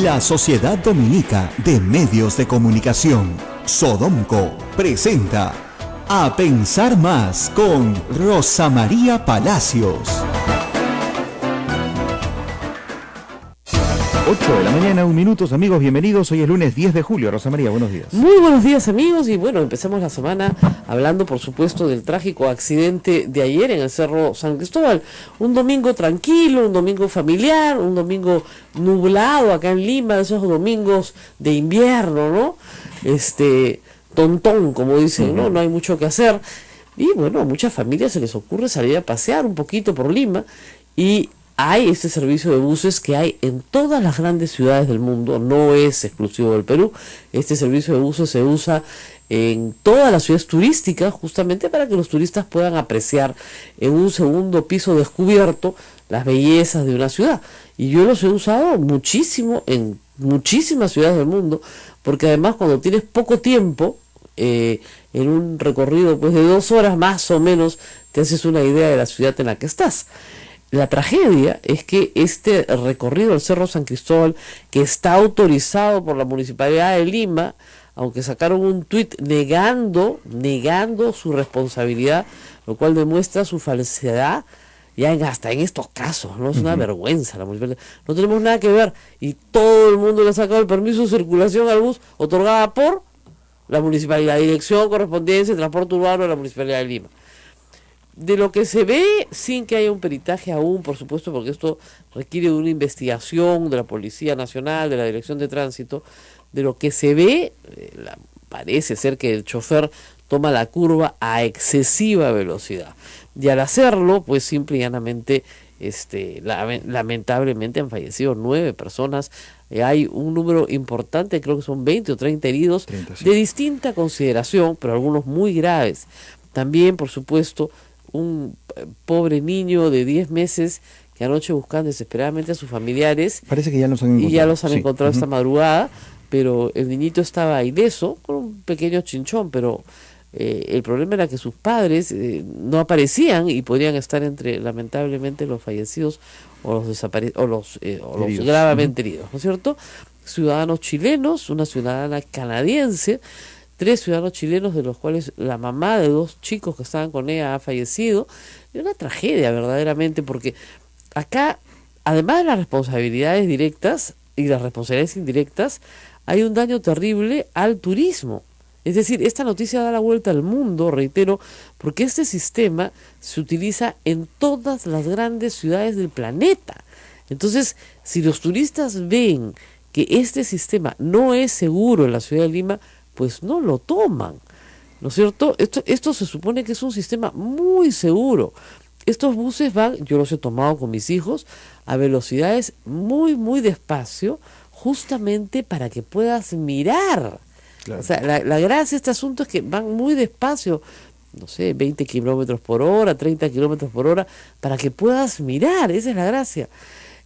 La Sociedad Dominica de Medios de Comunicación, Sodomco, presenta A Pensar Más con Rosa María Palacios. 8 de la mañana, 1 minuto, amigos, bienvenidos. Hoy es lunes 10 de julio. Rosa María, buenos días. Muy buenos días, amigos, y bueno, empezamos la semana hablando, por supuesto, del trágico accidente de ayer en el Cerro San Cristóbal. Un domingo tranquilo, un domingo familiar, un domingo nublado acá en Lima, esos domingos de invierno, ¿no? Tontón, como dicen, ¿no? No hay mucho que hacer. Y bueno, a muchas familias se les ocurre salir a pasear un poquito por Lima, y hay este servicio de buses que hay en todas las grandes ciudades del mundo, no es exclusivo del Perú. Este servicio de buses se usa en todas las ciudades turísticas, justamente para que los turistas puedan apreciar en un segundo piso descubierto las bellezas de una ciudad. Y yo los he usado muchísimo en muchísimas ciudades del mundo, porque además cuando tienes poco tiempo, en un recorrido pues de 2 horas más o menos, te haces una idea de la ciudad en la que estás. La tragedia es que este recorrido del Cerro San Cristóbal, que está autorizado por la Municipalidad de Lima, aunque sacaron un tuit negando su responsabilidad, lo cual demuestra su falsedad, ya hasta en estos casos, ¿no? Es una vergüenza la municipalidad. No tenemos nada que ver, y todo el mundo le ha sacado el permiso de circulación al bus otorgada por la Municipalidad, Dirección, Correspondencia y Transporte Urbano de la Municipalidad de Lima. De lo que se ve, sin que haya un peritaje aún, por supuesto, porque esto requiere de una investigación de la Policía Nacional, de la Dirección de Tránsito, de lo que se ve, parece ser que el chofer toma la curva a excesiva velocidad. Y al hacerlo, pues simple y llanamente, lamentablemente han fallecido 9 personas. Hay un número importante, creo que son 20 o 30 heridos, 30, sí, de distinta consideración, pero algunos muy graves. También, por supuesto, un pobre niño de 10 meses que anoche buscan desesperadamente a sus familiares. Parece que ya los han encontrado. Y ya los han encontrado esta madrugada, pero el niñito estaba ileso, con un pequeño chinchón, pero el problema era que sus padres no aparecían y podrían estar entre, lamentablemente, los fallecidos o los gravemente heridos, ¿no es cierto? Ciudadanos chilenos, una ciudadana canadiense, 3 ciudadanos chilenos, de los cuales la mamá de 2 chicos que estaban con ella ha fallecido. Es una tragedia verdaderamente, porque acá, además de las responsabilidades directas y las responsabilidades indirectas, hay un daño terrible al turismo. Es decir, esta noticia da la vuelta al mundo, reitero, porque este sistema se utiliza en todas las grandes ciudades del planeta. Entonces, si los turistas ven que este sistema no es seguro en la ciudad de Lima, pues no lo toman, ¿no es cierto? Esto se supone que es un sistema muy seguro. Estos buses van, yo los he tomado con mis hijos, a velocidades muy, muy despacio, justamente para que puedas mirar. Claro. O sea, la gracia de este asunto es que van muy despacio, no sé, 20 kilómetros por hora, 30 kilómetros por hora, para que puedas mirar. Esa es la gracia.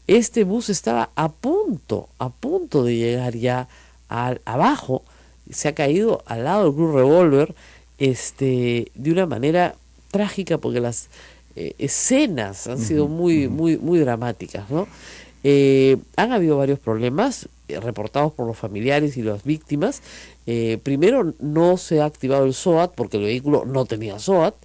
Este bus estaba a punto de llegar ya abajo. Se ha caído al lado del Club Revólver, de una manera trágica, porque las escenas han sido muy dramáticas, ¿no? Han habido varios problemas reportados por los familiares y las víctimas. Primero, no se ha activado el SOAT porque el vehículo no tenía SOAT.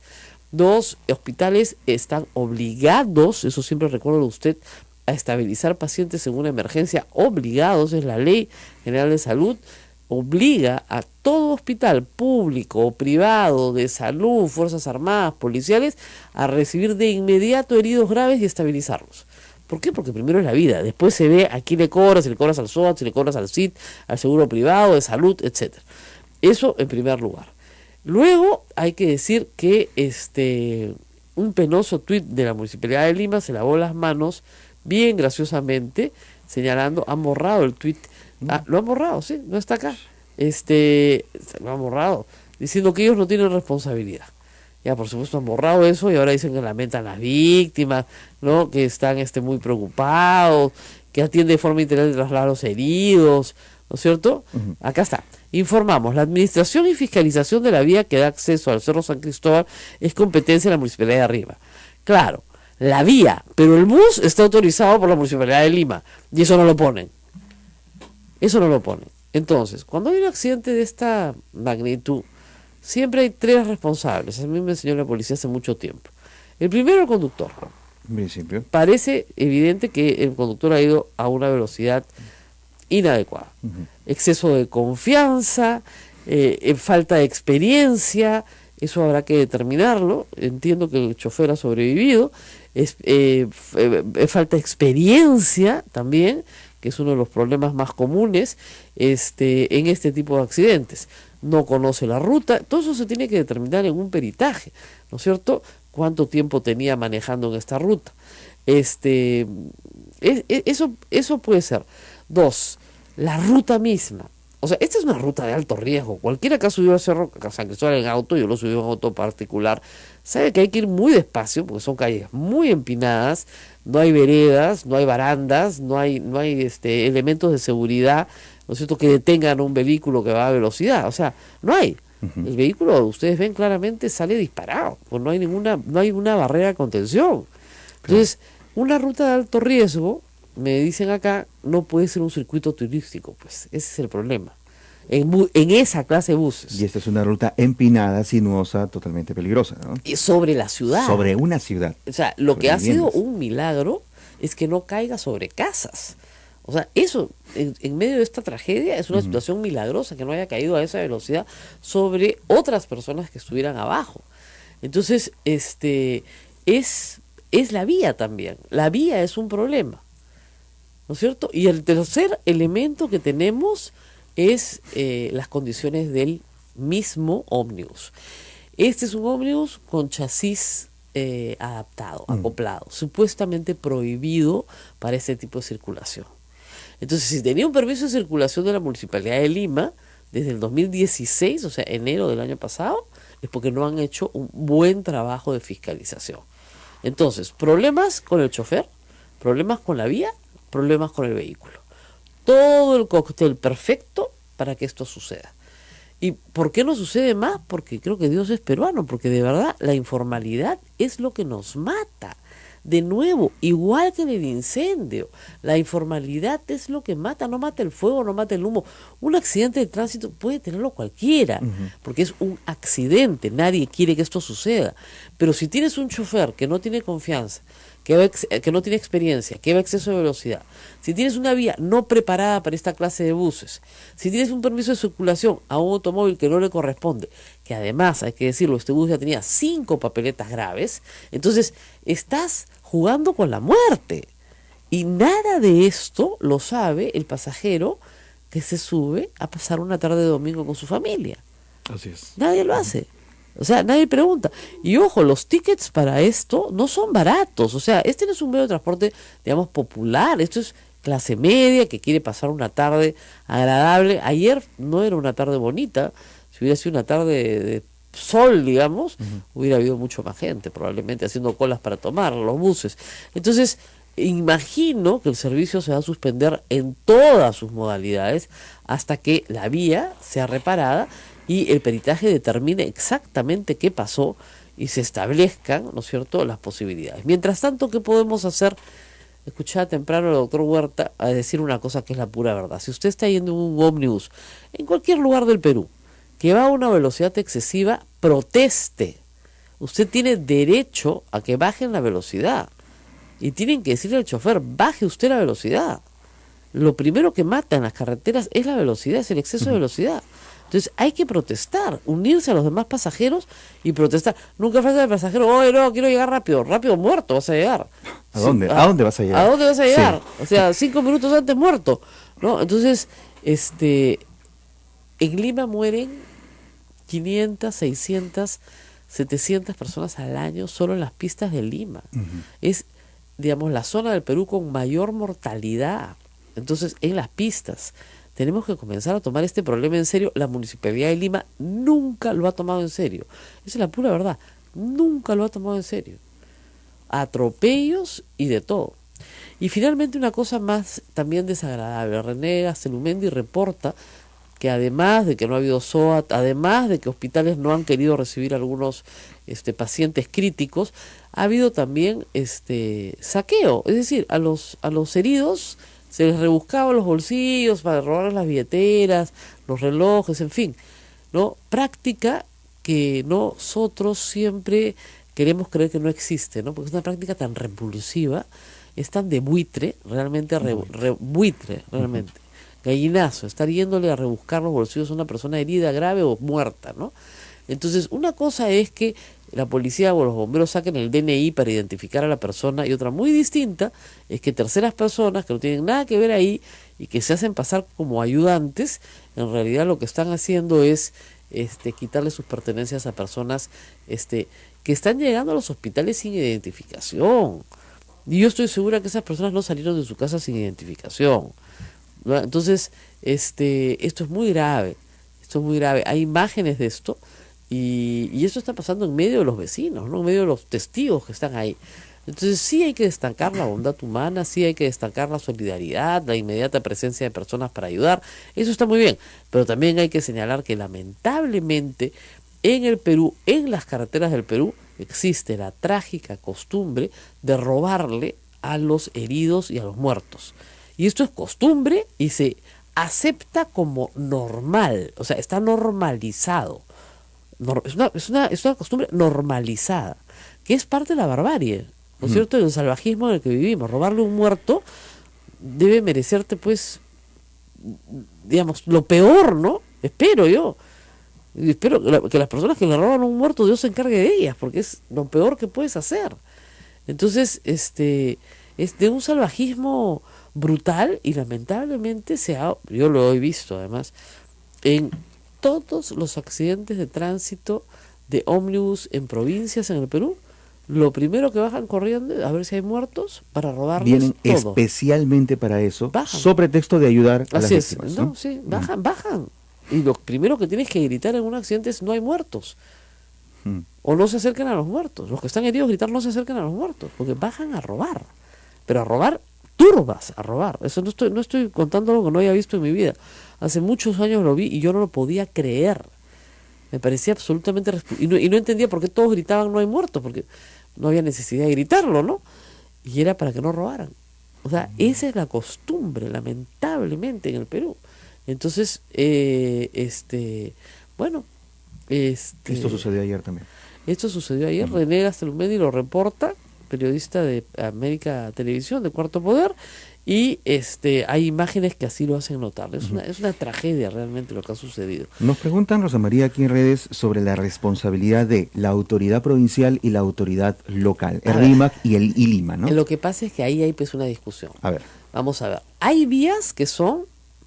2, hospitales están obligados, eso siempre recuerdo usted, a estabilizar pacientes en una emergencia, obligados, es la Ley General de Salud. Obliga a todo hospital público o privado de salud, Fuerzas Armadas, policiales, a recibir de inmediato heridos graves y estabilizarlos. ¿Por qué? Porque primero es la vida, después se ve a quién le cobras, si le cobras al SOAT, si le cobras al CIT, al seguro privado, de salud, etc. Eso en primer lugar. Luego hay que decir que un penoso tuit de la Municipalidad de Lima se lavó las manos bien graciosamente, señalando, han borrado el tuit. Lo han borrado, sí, no está acá. Lo han borrado, diciendo que ellos no tienen responsabilidad. Ya, por supuesto, han borrado eso y ahora dicen que lamentan las víctimas, ¿no? Que están muy preocupados, que atiende de forma integral de trasladar a los heridos, ¿no es cierto? Acá está. Informamos, la administración y fiscalización de la vía que da acceso al Cerro San Cristóbal es competencia de la Municipalidad de Arriba. Claro, la vía, pero el bus está autorizado por la Municipalidad de Lima y eso no lo ponen. Eso no lo ponen. Entonces, cuando hay un accidente de esta magnitud, siempre hay tres responsables. A mí me enseñó la policía hace mucho tiempo. El primero, el conductor. En principio. Parece evidente que el conductor ha ido a una velocidad inadecuada. Exceso de confianza, falta de experiencia, eso habrá que determinarlo. Entiendo que el chofer ha sobrevivido. Falta de experiencia también, que es uno de los problemas más comunes en este tipo de accidentes. No conoce la ruta, todo eso se tiene que determinar en un peritaje, ¿no es cierto? Cuánto tiempo tenía manejando en esta ruta. Eso puede ser. Dos, la ruta misma. O sea, esta es una ruta de alto riesgo. Cualquiera que ha subido a Cerro San Cristóbal en auto, yo lo subí en auto particular, sabe que hay que ir muy despacio porque son calles muy empinadas, no hay veredas, no hay barandas, no hay elementos de seguridad, ¿no es cierto?, que detengan un vehículo que va a velocidad. O sea, no hay. El vehículo, ustedes ven claramente, sale disparado, pues no hay una barrera de contención. Entonces, una ruta de alto riesgo, me dicen acá, no puede ser un circuito turístico, pues ese es el problema. En esa clase de buses. Y esta es una ruta empinada, sinuosa, totalmente peligrosa, ¿no? Y sobre la ciudad. Sobre una ciudad. O sea, lo que ha viviendas. sido un milagro es que no caiga sobre casas. O sea, eso, en medio de esta tragedia, es una situación milagrosa que no haya caído a esa velocidad sobre otras personas que estuvieran abajo. Entonces, es la vía también. La vía es un problema, ¿no es cierto? Y el tercer elemento que tenemos es las condiciones del mismo ómnibus. Este es un ómnibus con chasis adaptado, acoplado, supuestamente prohibido para este tipo de circulación. Entonces, si tenía un permiso de circulación de la Municipalidad de Lima desde el 2016, o sea, enero del año pasado, es porque no han hecho un buen trabajo de fiscalización. Entonces, problemas con el chofer, problemas con la vía, problemas con el vehículo. Todo el cóctel perfecto para que esto suceda. ¿Y por qué no sucede más? Porque creo que Dios es peruano, porque de verdad la informalidad es lo que nos mata. De nuevo, igual que en el incendio, la informalidad es lo que mata, no mata el fuego, no mata el humo. Un accidente de tránsito puede tenerlo cualquiera, porque es un accidente, nadie quiere que esto suceda. Pero si tienes un chofer que no tiene confianza, que no tiene experiencia, que va a exceso de velocidad, si tienes una vía no preparada para esta clase de buses, si tienes un permiso de circulación a un automóvil que no le corresponde, que además, hay que decirlo, este bus ya tenía 5 papeletas graves, entonces estás jugando con la muerte. Y nada de esto lo sabe el pasajero que se sube a pasar una tarde de domingo con su familia. Así es. Nadie lo hace. O sea, nadie pregunta. Y ojo, los tickets para esto no son baratos. O sea, este no es un medio de transporte, digamos, popular. Esto es clase media que quiere pasar una tarde agradable. Ayer no era una tarde bonita. Si hubiera sido una tarde de sol, digamos, hubiera habido mucho más gente, probablemente haciendo colas para tomar los buses. Entonces, imagino que el servicio se va a suspender en todas sus modalidades hasta que la vía sea reparada y el peritaje determine exactamente qué pasó y se establezcan, ¿no es cierto?, las posibilidades. Mientras tanto, ¿qué podemos hacer? Escuchaba temprano al doctor Huerta a decir una cosa que es la pura verdad. Si usted está yendo en un ómnibus en cualquier lugar del Perú que va a una velocidad excesiva, proteste. Usted tiene derecho a que bajen la velocidad. Y tienen que decirle al chofer, baje usted la velocidad. Lo primero que mata en las carreteras es la velocidad, es el exceso de velocidad. Entonces hay que protestar, unirse a los demás pasajeros y protestar. Nunca falta el pasajero, oye, no, quiero llegar rápido, rápido muerto vas a llegar. ¿A dónde? ¿A dónde vas a llegar? ¿A dónde vas a llegar? Sí. O sea, 5 minutos antes muerto, ¿no? Entonces, en Lima mueren 500, 600, 700 personas al año solo en las pistas de Lima. Es, digamos, la zona del Perú con mayor mortalidad. Entonces, en las pistas tenemos que comenzar a tomar este problema en serio. La Municipalidad de Lima nunca lo ha tomado en serio. Esa es la pura verdad. Nunca lo ha tomado en serio. Atropellos y de todo. Y finalmente una cosa más también desagradable. René Gastelumendi reporta que además de que no ha habido SOAT, además de que hospitales no han querido recibir algunos pacientes críticos, ha habido también saqueo, es decir, a los heridos se les rebuscaba los bolsillos para robar las billeteras, los relojes, en fin, ¿no? Práctica que nosotros siempre queremos creer que no existe, ¿no? Porque es una práctica tan repulsiva, es tan de buitre, realmente buitre, realmente. Gallinazo, estar yéndole a rebuscar los bolsillos a una persona herida, grave o muerta, ¿no? Entonces, una cosa es que la policía o los bomberos saquen el DNI para identificar a la persona, y otra muy distinta es que terceras personas que no tienen nada que ver ahí y que se hacen pasar como ayudantes, en realidad lo que están haciendo es quitarle sus pertenencias a personas que están llegando a los hospitales sin identificación. Y yo estoy segura que esas personas no salieron de su casa sin identificación, ¿no? Entonces, esto es muy grave, hay imágenes de esto, y esto está pasando en medio de los vecinos, ¿no? En medio de los testigos que están ahí. Entonces sí hay que destacar la bondad humana, sí hay que destacar la solidaridad, la inmediata presencia de personas para ayudar, eso está muy bien, pero también hay que señalar que lamentablemente en el Perú, en las carreteras del Perú, existe la trágica costumbre de robarle a los heridos y a los muertos. Y esto es costumbre y se acepta como normal, o sea, está normalizado. Es una costumbre normalizada, que es parte de la barbarie, ¿no es cierto?, del salvajismo en el que vivimos. Robarle a un muerto debe merecerte, pues, digamos, lo peor, ¿no? Espero yo. Y espero que las personas que le roban a un muerto, Dios se encargue de ellas, porque es lo peor que puedes hacer. Entonces, es de un salvajismo brutal, y lamentablemente yo lo he visto además, en todos los accidentes de tránsito de ómnibus en provincias en el Perú. Lo primero que bajan corriendo a ver si hay muertos para robarles Vienen todo. Especialmente para eso, Bajan. sobre pretexto de ayudar a las Así es, víctimas, ¿no? ¿no? Sí, bajan. Y lo primero que tienes que gritar en un accidente es: no hay muertos. O no se acerquen a los muertos. Los que están heridos, gritar: no se acerquen a los muertos, porque bajan a robar. Pero a robar turbas, a robar. Eso no estoy contando algo que no haya visto en mi vida. Hace muchos años lo vi y yo no lo podía creer. Me parecía absolutamente... y no entendía por qué todos gritaban: no hay muertos, porque no había necesidad de gritarlo, ¿no? Y era para que no robaran. O sea, esa es la costumbre, lamentablemente, en el Perú. Entonces, bueno... Esto sucedió ayer también. Esto sucedió ayer. René Gastelumeni lo reporta, periodista de América Televisión, de Cuarto Poder, y hay imágenes que así lo hacen notar. Es una tragedia realmente lo que ha sucedido. Nos preguntan, Rosa María, aquí en redes, sobre la responsabilidad de la autoridad provincial y la autoridad local, el RIMAC y el ILIMA, ¿no? Lo que pasa es que ahí hay pues una discusión. A ver. Vamos a ver. Hay vías que son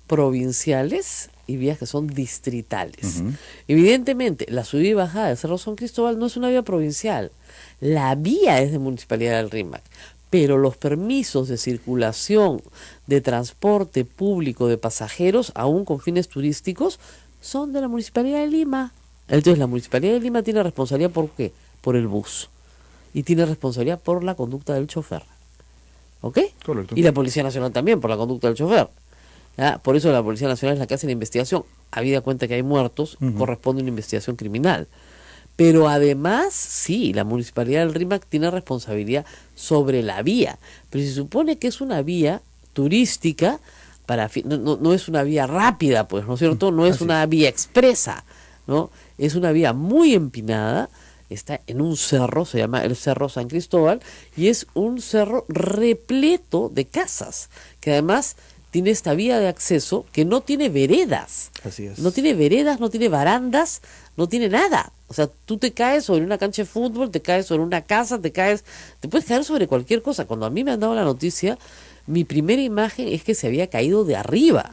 provinciales y vías que son distritales. Evidentemente, la subida y bajada de Cerro San Cristóbal no es una vía provincial. La vía es de Municipalidad del RIMAC, pero los permisos de circulación de transporte público de pasajeros, aún con fines turísticos, son de la Municipalidad de Lima. Entonces, la Municipalidad de Lima tiene responsabilidad ¿por qué? Por el bus. Y tiene responsabilidad por la conducta del chofer. ¿Ok? Correcto. Y la Policía Nacional también por la conducta del chofer. ¿Ya? Por eso la Policía Nacional es la que hace la investigación. Habida cuenta que hay muertos, corresponde una investigación criminal. Pero además, sí, la Municipalidad del RIMAC tiene responsabilidad sobre la vía. Pero se supone que es una vía turística, no es una vía rápida, pues, ¿no es cierto? No es una vía expresa, ¿no? Es una vía muy empinada, está en un cerro, se llama el Cerro San Cristóbal, y es un cerro repleto de casas, que además tiene esta vía de acceso que no tiene veredas. Así es. No tiene veredas, no tiene barandas, no tiene nada. O sea, tú te caes sobre una cancha de fútbol, te caes sobre una casa, te puedes caer sobre cualquier cosa. Cuando a mí me han dado la noticia, mi primera imagen es que se había caído de arriba.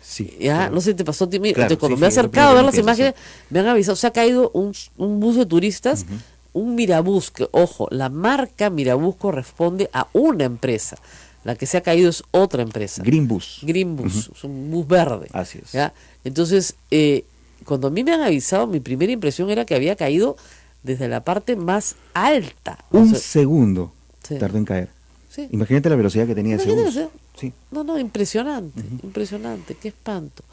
Sí. ¿Ya? Claro. No sé, te pasó a ti. Claro, Cuando sí, me he sí, acercado a ver las eso, imágenes, sí. me han avisado, se ha caído un bus de turistas, un Mirabús, que, ojo, la marca Mirabús corresponde a una empresa. La que se ha caído es otra empresa. Green Bus. Green Bus, es un bus verde. Así es. ¿Ya? Entonces, cuando a mí me han avisado, mi primera impresión era que había caído desde la parte más alta. Un segundo sí. tardó en caer. Sí. Imagínate la velocidad que tenía ese bus. Imagínate, Sí. No, impresionante, impresionante, qué espanto.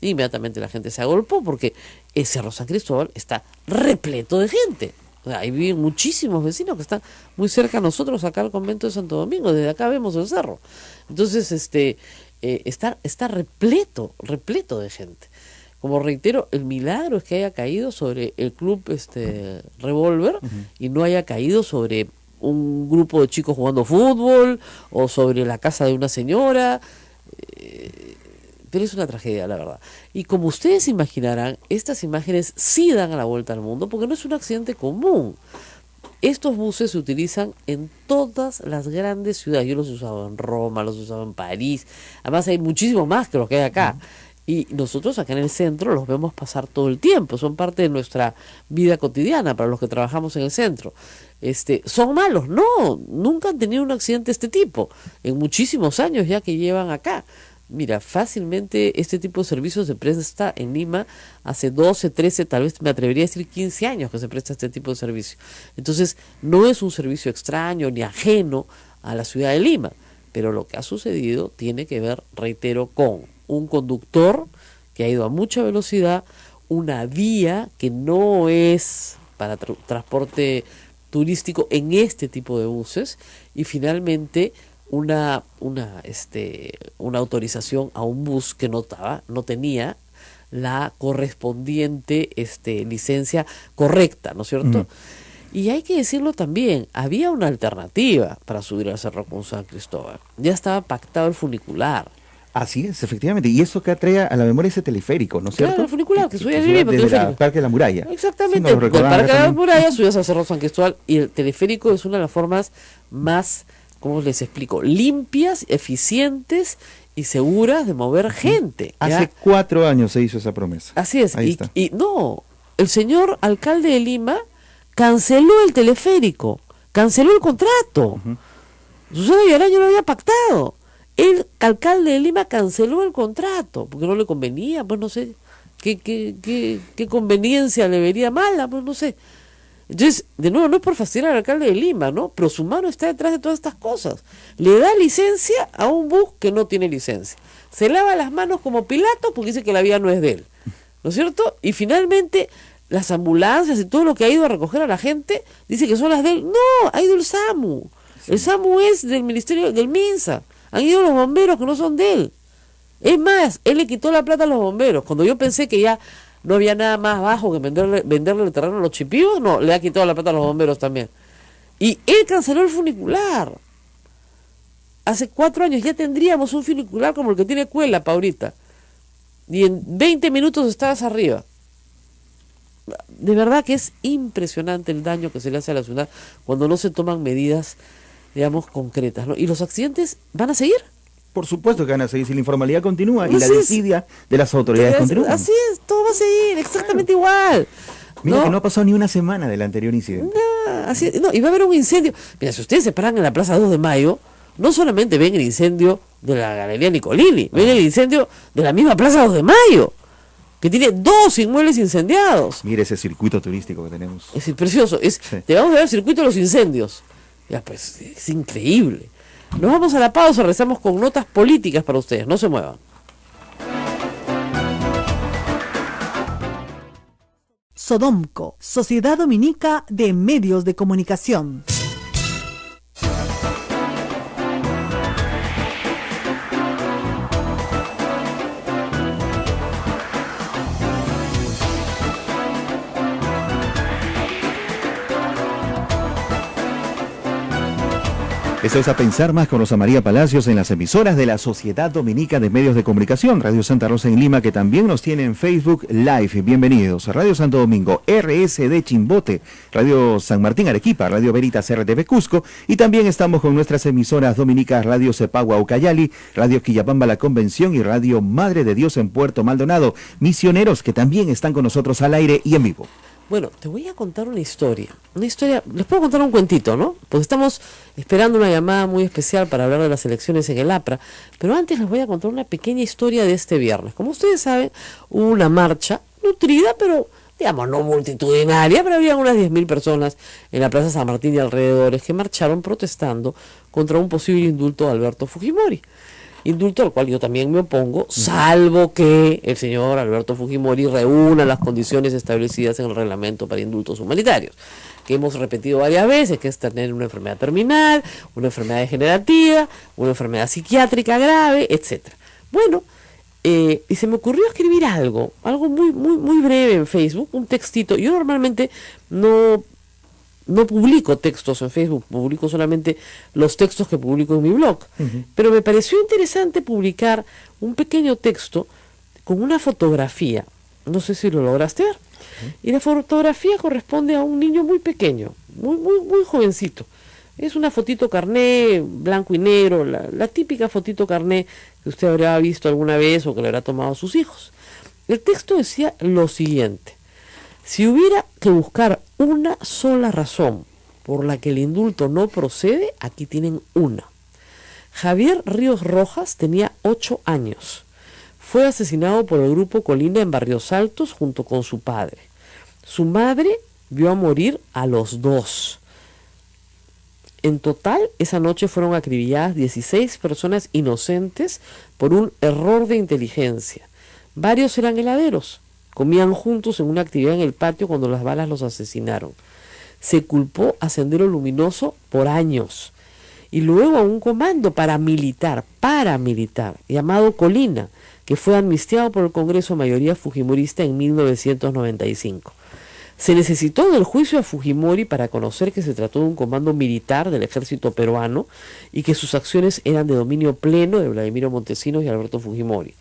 Inmediatamente la gente se agolpó porque ese Cerro San Cristóbal está repleto de gente. O sea, ahí viven muchísimos vecinos que están muy cerca a nosotros, acá al convento de Santo Domingo, desde acá vemos el cerro. Entonces, está repleto de gente. Como reitero, el milagro es que haya caído sobre el club Revólver y no haya caído sobre un grupo de chicos jugando fútbol o sobre la casa de una señora. Pero es una tragedia, la verdad. Y como ustedes imaginarán, estas imágenes sí dan a la vuelta al mundo porque no es un accidente común. Estos buses se utilizan en todas las grandes ciudades. Yo los he usado en Roma, los he usado en París. Además hay muchísimos más que los que hay acá. Y nosotros acá en el centro los vemos pasar todo el tiempo. Son parte de nuestra vida cotidiana para los que trabajamos en el centro. ¿Son malos? No, nunca han tenido un accidente de este tipo. En muchísimos años ya que llevan acá. Mira, fácilmente este tipo de servicios se presta en Lima hace 12, 13, tal vez me atrevería a decir 15 años que se presta este tipo de servicio. Entonces, no es un servicio extraño ni ajeno a la ciudad de Lima, pero lo que ha sucedido tiene que ver, reitero, con un conductor que ha ido a mucha velocidad, una vía que no es para transporte turístico en este tipo de buses y finalmente una autorización a un bus que no tenía la correspondiente licencia correcta, ¿no es cierto? Y hay que decirlo también, había una alternativa para subir al Cerro con San Cristóbal. Ya estaba pactado el funicular. Así es, efectivamente. Y eso que atrae a la memoria ese teleférico, ¿no es cierto? Claro, el funicular, que subía desde el Parque de la Muralla. Exactamente, Sí, del Parque de la Muralla subías al Cerro San Cristóbal y el teleférico es una de las formas más, ¿cómo les explico? Limpias, eficientes y seguras de mover gente. ¿Ya? Hace 4 años se hizo esa promesa. Así es. Ahí está. Y no, el señor alcalde de Lima canceló el teleférico, canceló el contrato. Susana Villarán lo había pactado. El alcalde de Lima canceló el contrato porque no le convenía, pues no sé qué conveniencia le vería mala, pues no sé. Entonces, de nuevo, no es por fastidiar al alcalde de Lima, ¿no? Pero su mano está detrás de todas estas cosas. Le da licencia a un bus que no tiene licencia. Se lava las manos como Pilato porque dice que la vía no es de él, ¿no es cierto? Y finalmente las ambulancias y todo lo que ha ido a recoger a la gente dice que son las de él. No, ha ido el SAMU. Sí. El SAMU es del Ministerio del MINSA. Han ido los bomberos que no son de él. Es más, él le quitó la plata a los bomberos. Cuando yo pensé que ya no había nada más bajo que venderle el terreno a los chipivos, no, le ha quitado la plata a los bomberos también. Y él canceló el funicular. Hace 4 años ya tendríamos un funicular como el que tiene Cuela pa' ahorita. Y en 20 minutos estabas arriba. De verdad que es impresionante el daño que se le hace a la ciudad cuando no se toman medidas, digamos, concretas, ¿no? Y los accidentes van a seguir. Por supuesto que van a seguir, si la informalidad continúa y la desidia de las autoridades continúa. Así es, todo va a seguir exactamente igual. Mira que no ha pasado ni una semana del anterior incidente. Así es, y va a haber un incendio. Mira, si ustedes se paran en la Plaza 2 de Mayo, no solamente ven el incendio de la Galería Nicolini, ven el incendio de la misma Plaza 2 de Mayo, que tiene 2 inmuebles incendiados. Mire ese circuito turístico que tenemos. Es precioso, te vamos a ver el circuito de los incendios. Ya, pues, es increíble. Nos vamos a la pausa, regresamos con notas políticas para ustedes, no se muevan. Sodomco, Sociedad Dominica de Medios de Comunicación. Esto es A Pensar Más con Rosa María Palacios en las emisoras de la Sociedad Dominica de Medios de Comunicación, Radio Santa Rosa en Lima, que también nos tiene en Facebook Live. Bienvenidos a Radio Santo Domingo, RSD Chimbote, Radio San Martín Arequipa, Radio Veritas RTV Cusco, y también estamos con nuestras emisoras dominicas Radio Cepagua Ucayali, Radio Quillapamba La Convención y Radio Madre de Dios en Puerto Maldonado. Misioneros que también están con nosotros al aire y en vivo. Bueno, te voy a contar una historia, les puedo contar un cuentito, ¿no? Porque estamos esperando una llamada muy especial para hablar de las elecciones en el APRA, pero antes les voy a contar una pequeña historia de este viernes. Como ustedes saben, hubo una marcha nutrida, pero digamos no multitudinaria, pero había unas 10.000 personas en la Plaza San Martín y alrededores que marcharon protestando contra un posible indulto de Alberto Fujimori. indulto al cual yo también me opongo, salvo que el señor Alberto Fujimori reúna las condiciones establecidas en el reglamento para indultos humanitarios, que hemos repetido varias veces, que es tener una enfermedad terminal, una enfermedad degenerativa, una enfermedad psiquiátrica grave, etcétera. Bueno, y se me ocurrió escribir algo muy breve en Facebook, un textito. Yo normalmente no publico textos en Facebook, publico solamente los textos que publico en mi blog, pero me pareció interesante publicar un pequeño texto con una fotografía, no sé si lo lograste ver, y la fotografía corresponde a un niño muy pequeño, muy jovencito. Es una fotito carné, blanco y negro, la típica fotito carné que usted habrá visto alguna vez o que le habrá tomado a sus hijos. El texto decía lo siguiente: si hubiera que buscar una sola razón por la que el indulto no procede, aquí tienen una. Javier Ríos Rojas tenía 8 años. Fue asesinado por el grupo Colina en Barrios Altos junto con su padre. Su madre vio a morir a los 2. En total, esa noche fueron acribilladas 16 personas inocentes por un error de inteligencia. Varios eran heladeros. Comían juntos en una actividad en el patio cuando las balas los asesinaron. Se culpó a Sendero Luminoso por años. Y luego a un comando paramilitar, llamado Colina, que fue amnistiado por el Congreso mayoría fujimorista en 1995. Se necesitó del juicio a Fujimori para conocer que se trató de un comando militar del ejército peruano y que sus acciones eran de dominio pleno de Vladimiro Montesinos y Alberto Fujimori.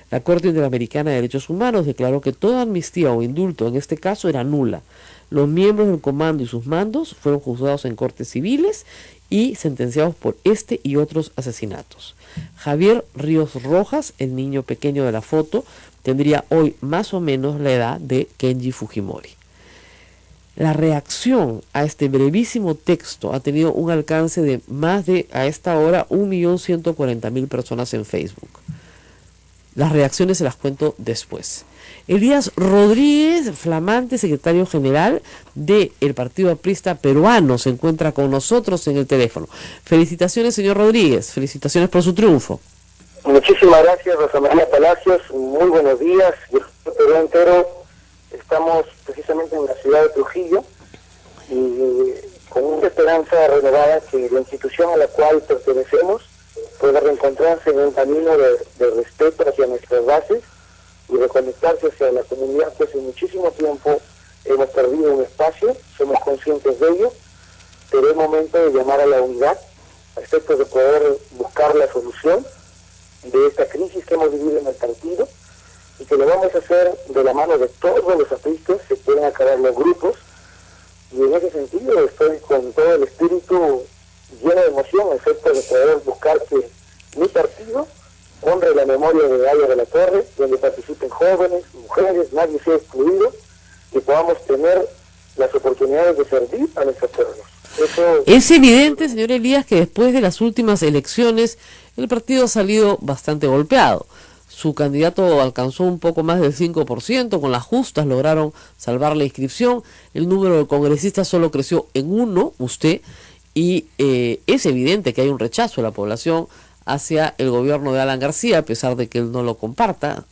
La Corte Interamericana de Derechos Humanos declaró que toda amnistía o indulto en este caso era nula. Los miembros del comando y sus mandos fueron juzgados en cortes civiles y sentenciados por este y otros asesinatos. Javier Ríos Rojas, el niño pequeño de la foto, tendría hoy más o menos la edad de Kenji Fujimori. La reacción a este brevísimo texto ha tenido un alcance de más de, a esta hora, 1.140.000 personas en Facebook. Las reacciones se las cuento después. Elías Rodríguez, flamante secretario general del Partido Aprista Peruano, se encuentra con nosotros en el teléfono. Felicitaciones, señor Rodríguez. Felicitaciones por su triunfo. Muchísimas gracias, Rosa María Palacios. Muy buenos días. Yo soy Perú entero. Estamos precisamente en la ciudad de Trujillo y con una esperanza renovada que la institución a la cual pertenecemos pueda reencontrarse en un camino de respeto hacia nuestras bases y reconectarse hacia la comunidad que hace muchísimo tiempo hemos perdido un espacio, somos conscientes de ello, pero es momento de llamar a la unidad a efectos de poder buscar la solución de esta crisis que hemos vivido en el partido y que lo vamos a hacer de la mano de todos los apristas, se pueden acabar los grupos, y en ese sentido estoy con todo el espíritu lleno de emoción a efectos de poder buscar que mi partido honre la memoria de Aya de la Torre, donde participen jóvenes, mujeres, nadie sea excluido, y podamos tener las oportunidades de servir a nuestros pueblos. Es evidente, señor Elías, que después de las últimas elecciones el partido ha salido bastante golpeado. Su candidato alcanzó un poco más del 5%, con las justas lograron salvar la inscripción, el número de congresistas solo creció en 1, usted, y es evidente que hay un rechazo de la población hacia el gobierno de Alan García, a pesar de que él no lo comparta,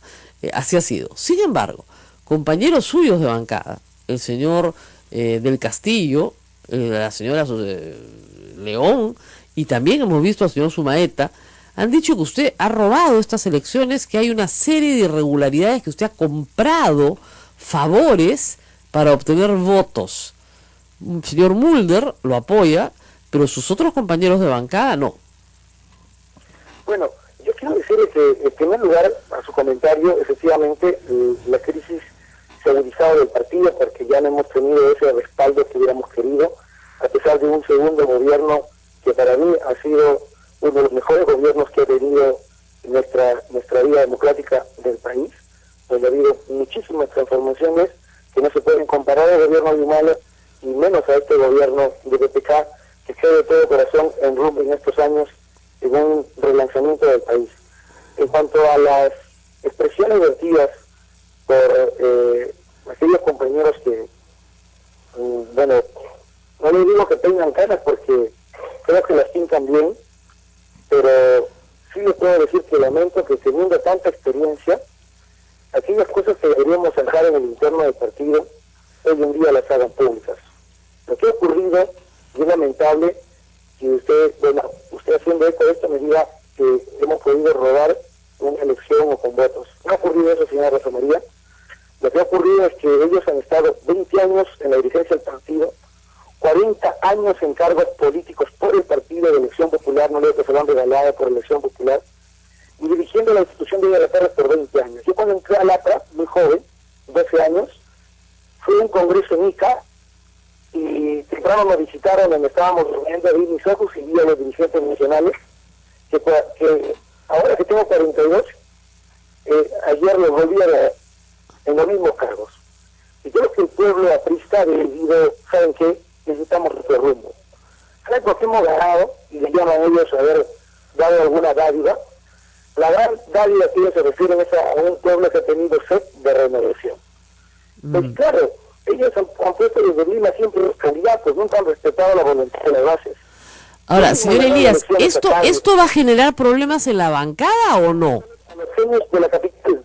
así ha sido. Sin embargo, compañeros suyos de bancada, el señor del Castillo, la señora León, y también hemos visto al señor Sumaeta, han dicho que usted ha robado estas elecciones, que hay una serie de irregularidades, que usted ha comprado favores para obtener votos. El señor Mulder lo apoya, pero sus otros compañeros de bancada no. Bueno, yo quiero decirle que, en primer lugar, a su comentario, efectivamente, la crisis se ha agudizado del partido porque ya no hemos tenido ese respaldo que hubiéramos querido, a pesar de un segundo gobierno que para mí ha sido uno de los mejores gobiernos que ha tenido nuestra vida democrática del país, donde ha habido muchísimas transformaciones que no se pueden comparar al gobierno de Humala y menos a este gobierno de PPK, que cree de todo corazón en rumbo en estos años en un relanzamiento del país. En cuanto a las expresiones vertidas por aquellos compañeros que, bueno, no les digo que tengan caras porque creo que las pintan bien, pero sí le puedo decir que lamento que teniendo tanta experiencia, aquellas cosas que deberíamos dejar en el interno del partido, hoy en día las hagan públicas. Lo que ha ocurrido, es lamentable, que usted haciendo eco de esto me diga que hemos podido robar una elección o con votos. No ha ocurrido eso, señora Rosa María. Lo que ha ocurrido es que ellos han estado 20 años en la dirigencia del partido, 40 años en cargos políticos por el partido de elección popular, no leo que se lo han regalado por elección popular, y dirigiendo la institución de Villa Pérez por 20 años. Yo cuando entré al APRA, muy joven, 12 años, fui a un congreso en Ica, y temprano me visitaron donde estábamos reuniendo, abrí mis ojos y vi a los dirigentes nacionales, que ahora que tengo 42, ayer los volví a ver en los mismos cargos. Y creo que el pueblo aprista ha decidido, ¿saben qué? Necesitamos otro rumbo. ¿Saben por qué hemos ganado? Y le llaman ellos a haber dado alguna dádiva. La gran dádiva que ellos se refieren es a un pueblo que ha tenido sed de renovación. Pues claro, ellos han puesto desde Lima siempre los candidatos, nunca han respetado la voluntad de las bases. Ahora, señor Elías, ¿esto va a generar problemas en la bancada o no? A los genios de la capital.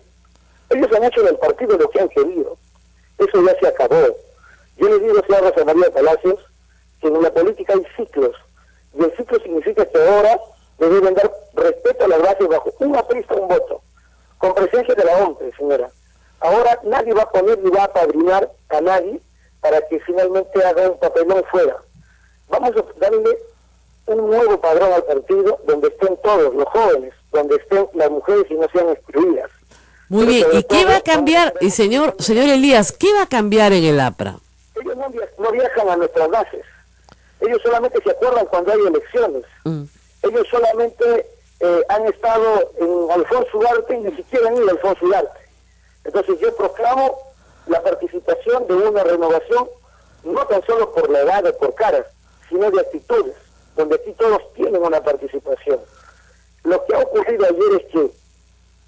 Ellos han hecho del partido lo que han querido. Eso ya se acabó. Yo le digo, señora Rosa María Palacios, que en la política hay ciclos. Y el ciclo significa que ahora le deben dar respeto a las bases bajo un aprista, un voto. Con presencia de la OMPE, señora. Ahora nadie va a poner ni va a apadrinar a nadie para que finalmente haga un papelón fuera. Vamos a darle un nuevo padrón al partido donde estén todos los jóvenes, donde estén las mujeres y no sean excluidas. Muy bien, ¿y qué va a cambiar? Y señor Elías, ¿qué va a cambiar en el APRA? Ellos no viajan a nuestras bases. Ellos solamente se acuerdan cuando hay elecciones. Ellos solamente han estado en Alfonso Ugarte y ni siquiera han ido a Alfonso Ugarte. Entonces yo proclamo la participación de una renovación, no tan solo por la edad o por caras, sino de actitudes, donde aquí todos tienen una participación. Lo que ha ocurrido ayer es que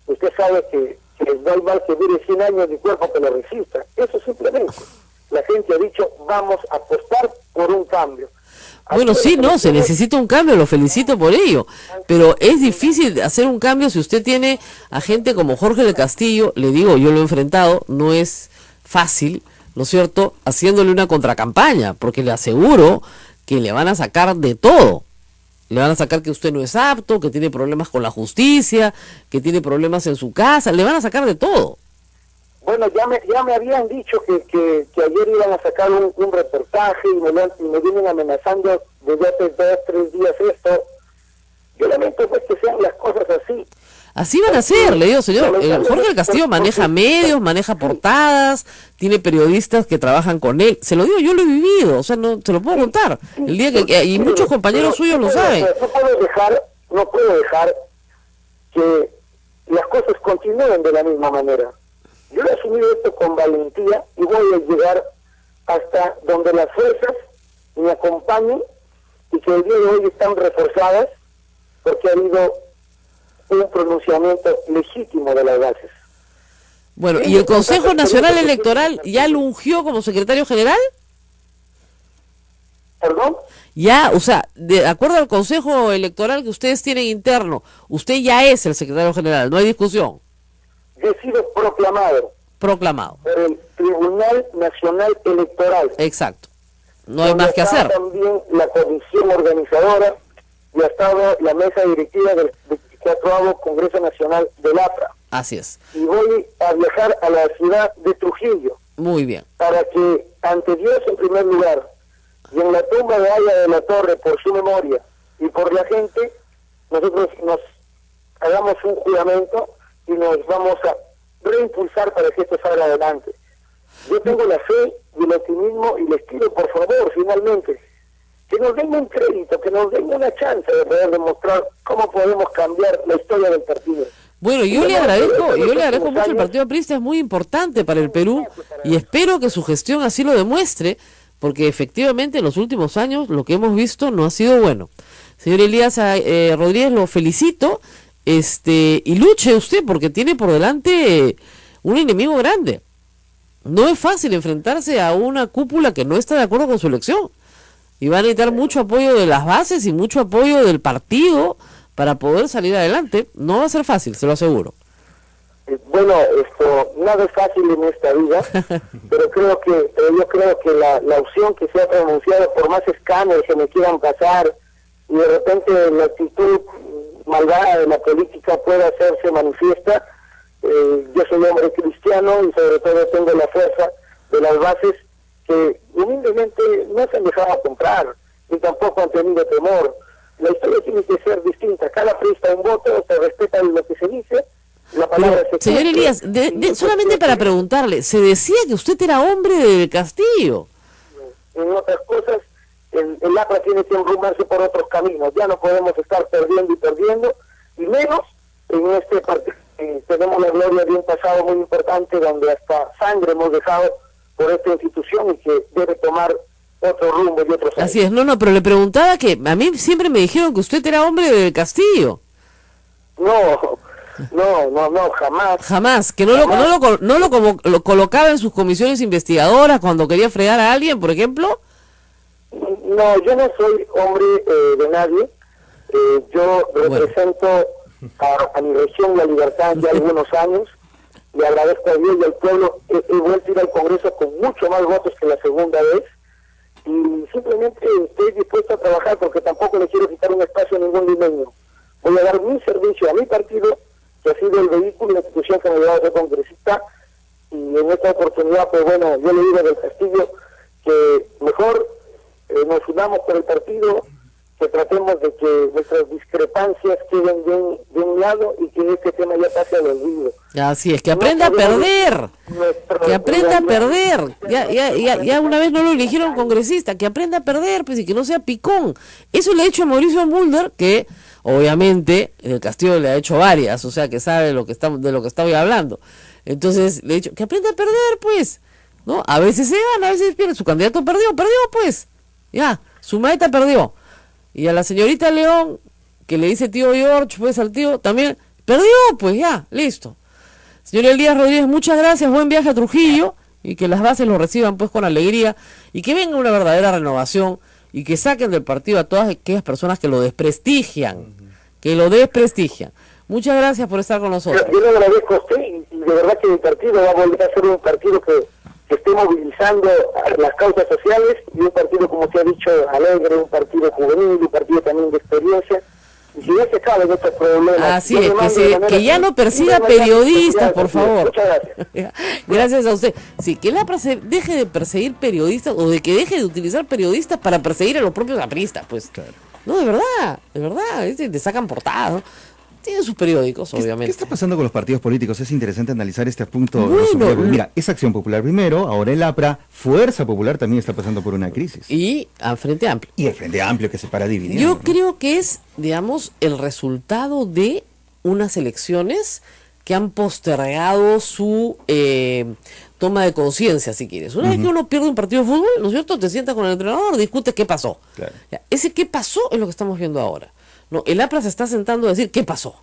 usted sabe que no hay mal que dure 100 años ni cuerpo que lo resista. Eso simplemente. La gente ha dicho, vamos a apostar por un cambio. Bueno, sí, no, se necesita un cambio, lo felicito por ello, pero es difícil hacer un cambio si usted tiene a gente como Jorge del Castillo, le digo, yo lo he enfrentado, no es fácil, ¿no es cierto?, haciéndole una contracampaña, porque le aseguro que le van a sacar de todo. Le van a sacar que usted no es apto, que tiene problemas con la justicia, que tiene problemas en su casa, le van a sacar de todo. Bueno, ya me habían dicho que ayer iban a sacar un reportaje y me vienen amenazando desde hace 2, 3 días esto. Yo lamento pues que sean las cosas así. Así van a ser, le digo, señor. Jorge del Castillo maneja medios, maneja portadas, tiene periodistas que trabajan con él. Se lo digo, yo lo he vivido, o sea, no se lo puedo contar. El día y muchos compañeros suyos lo saben. No puedo dejar que las cosas continúen de la misma manera. Yo he asumido esto con valentía y voy a llegar hasta donde las fuerzas me acompañen y que el día de hoy están reforzadas porque ha habido un pronunciamiento legítimo de las bases. Bueno, ¿y el Consejo Nacional Electoral ya lo ungió como secretario general? ¿Perdón? Ya, o sea, de acuerdo al Consejo Electoral que ustedes tienen interno, usted ya es el secretario general, no hay discusión. Yo he sido proclamado. Proclamado. Por el Tribunal Nacional Electoral. Exacto. No hay más que hacer. También la comisión organizadora y ha estado la mesa directiva del 24º Congreso Nacional del APRA. Así es. Y voy a viajar a la ciudad de Trujillo. Muy bien. Para que ante Dios en primer lugar y en la tumba de Aya de la Torre por su memoria y por la gente, nosotros nos hagamos un juramento y nos vamos a reimpulsar para que esto salga adelante. Yo tengo la fe y el optimismo y les pido por favor, finalmente, que nos den un crédito, que nos den una chance de poder demostrar cómo podemos cambiar la historia del partido. Bueno, yo le agradezco mucho. El Partido Aprista es muy importante para el Perú y espero que su gestión así lo demuestre, porque efectivamente en los últimos años lo que hemos visto no ha sido bueno. Señor Elías Rodríguez, lo felicito, y luche usted porque tiene por delante un enemigo grande. No es fácil enfrentarse a una cúpula que no está de acuerdo con su elección y va a necesitar mucho apoyo de las bases y mucho apoyo del partido para poder salir adelante. No va a ser fácil, se lo aseguro. Bueno, nada es fácil en esta vida, pero yo creo que la opción que se ha pronunciado, por más escándalos que me quieran pasar, y de repente la actitud malvada de la política pueda hacerse manifiesta, yo soy hombre cristiano y sobre todo tengo la fuerza de las bases que humildemente no se han dejado comprar, ni tampoco han tenido temor. La historia tiene que ser distinta, cada presta un voto, se respeta lo que se dice. Pero, señor Elías, solamente para preguntarle, se decía que usted era hombre del Castillo. En otras cosas, el APRA tiene que enrumarse por otros caminos. Ya no podemos estar perdiendo, y menos en este partido. Tenemos la gloria de un pasado muy importante donde hasta sangre hemos dejado por esta institución y que debe tomar otro rumbo y otro sentido. Así es, pero le preguntaba que a mí siempre me dijeron que usted era hombre del Castillo. No, jamás. Jamás, que no lo colocaba en sus comisiones investigadoras cuando quería fregar a alguien, por ejemplo. No, yo no soy hombre de nadie. Yo represento a mi región, La Libertad, ya algunos años. Le agradezco a Dios y al pueblo. He vuelto a ir al Congreso con mucho más votos que la segunda vez. Y simplemente estoy dispuesto a trabajar porque tampoco le quiero quitar un espacio a ningún limeño. Voy a dar mi servicio a mi partido, que ha sido el vehículo y la institución que me ha llevado a ser congresista, y en esta oportunidad, pues bueno, yo le digo del Castillo que mejor nos unamos por el partido, que tratemos de que nuestras discrepancias queden de un lado y que este tema ya pase al olvido. Así es, que aprenda a perder, que aprenda a perder, ya una vez no lo eligieron congresista, que aprenda a perder, pues, y que no sea picón. Eso le ha hecho a Mauricio Mulder, que obviamente el Castillo le ha hecho varias, o sea que sabe de lo que estaba hablando. Entonces le he dicho que aprenda a perder, pues, ¿no? A veces se gana, a veces pierde. Su candidato perdió, pues, ya, su maeta perdió. Y a la señorita León, que le dice tío George, pues al tío, también perdió, pues ya, listo. Señor Elías Rodríguez, muchas gracias, buen viaje a Trujillo, y que las bases lo reciban pues con alegría, y que venga una verdadera renovación, y que saquen del partido a todas aquellas personas que lo desprestigian, Muchas gracias por estar con nosotros. Yo le agradezco a usted, y de verdad que mi partido va a volver a ser un partido que esté movilizando las causas sociales, y un partido, como se ha dicho, alegre, un partido juvenil, un partido también de experiencia, y si ya se acaban estos problemas... Así es, que ya no persiga periodistas, por favor. Muchas gracias. Gracias a usted. Sí, que la deje de perseguir periodistas, o de que deje de utilizar periodistas para perseguir a los propios apristas, pues. Claro. No, de verdad, te sacan portadas, ¿no? Tienen sus periódicos, obviamente. ¿Qué está pasando con los partidos políticos? Es interesante analizar este punto. Bueno, mira, es Acción Popular primero, ahora el APRA, Fuerza Popular también está pasando por una crisis. Y al Frente Amplio. Y el Frente Amplio que se para dividiendo. Yo creo que es, digamos, el resultado de unas elecciones que han postergado su toma de conciencia, si quieres. Una vez que uno pierde un partido de fútbol, ¿no es cierto? Te sientas con el entrenador, discutes qué pasó. Claro. Ese qué pasó es lo que estamos viendo ahora. No, el APRA se está sentando a decir qué pasó,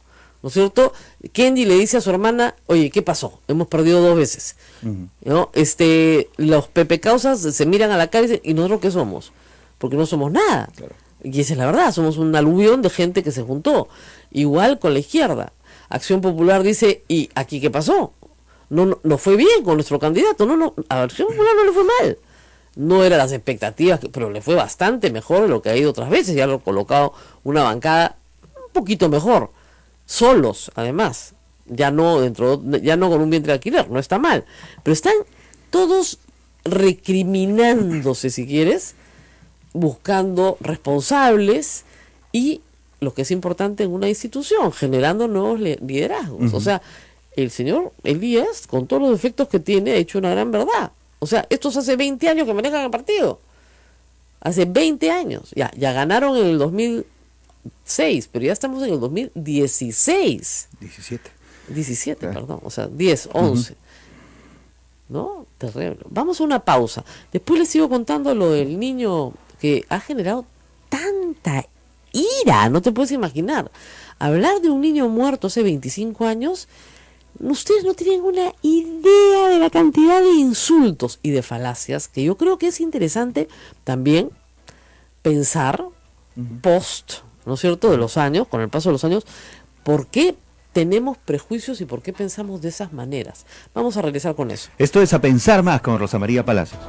¿no es cierto? Kenji le dice a su hermana, oye, ¿qué pasó? Hemos perdido 2 veces. ¿No? Los Pepe Causas se miran a la cara y dicen, ¿y nosotros qué somos? Porque no somos nada. Claro. Y esa es la verdad, somos un aluvión de gente que se juntó. Igual con la izquierda. Acción Popular dice, ¿y aquí qué pasó? No fue bien con nuestro candidato. A Acción Popular no le fue mal. No eran las expectativas, pero le fue bastante mejor de lo que ha ido otras veces. Ya lo ha colocado una bancada un poquito mejor. Solos, además. Ya no con un vientre de alquiler, no está mal. Pero están todos recriminándose, si quieres, buscando responsables y, lo que es importante en una institución, generando nuevos liderazgos. O sea, el señor Elías, con todos los defectos que tiene, ha hecho una gran verdad. O sea, estos hace 20 años que manejan el partido. Hace 20 años. Ya ganaron en el 2006, pero ya estamos en el 2016. 17, claro. Perdón. O sea, 10, 11. ¿No? Terrible. Vamos a una pausa. Después les sigo contando lo del niño que ha generado tanta ira. No te puedes imaginar. Hablar de un niño muerto hace 25 años... Ustedes no tienen una idea de la cantidad de insultos y de falacias que yo creo que es interesante también pensar post, ¿no es cierto?, de los años, con el paso de los años, ¿por qué tenemos prejuicios y por qué pensamos de esas maneras? Vamos a regresar con eso. Esto es A Pensar Más con Rosa María Palacios.